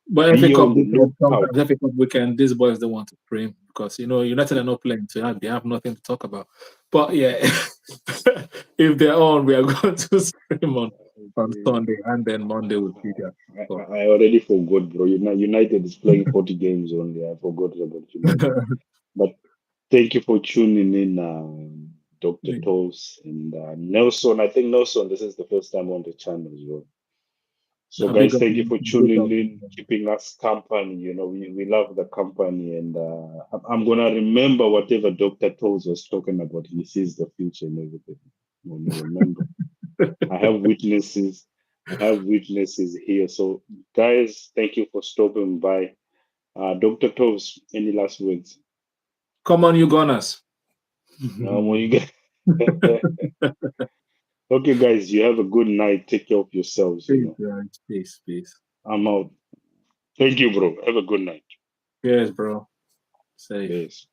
But FA be Cup on the weekend, lookout. sometimes FA Cup weekend, these boys don't want to stream because United are not playing, so they have nothing to talk about. But yeah, if they're on, we are going to stream on Sunday, and then Monday will be there. So. I already forgot, bro. United is playing 40 games only. I forgot about United. But thank you for tuning in, Dr. Toes and Nelson. I think Nelson, this is the first time on the channel as well. So, Big guys, up, thank you for big tuning up. in, keeping us company. We love the company, and I'm gonna remember whatever Dr. Toes was talking about. He sees the future and everything. I'm gonna remember. I have witnesses. I have witnesses here. So, guys, thank you for stopping by. Dr. Toes, any last words? Come on, you Gunners. When you get okay, guys, you have a good night. Take care of yourselves. Peace, guys. Peace. I'm out. Thank you, bro. Have a good night. Yes, bro. Safe. Peace.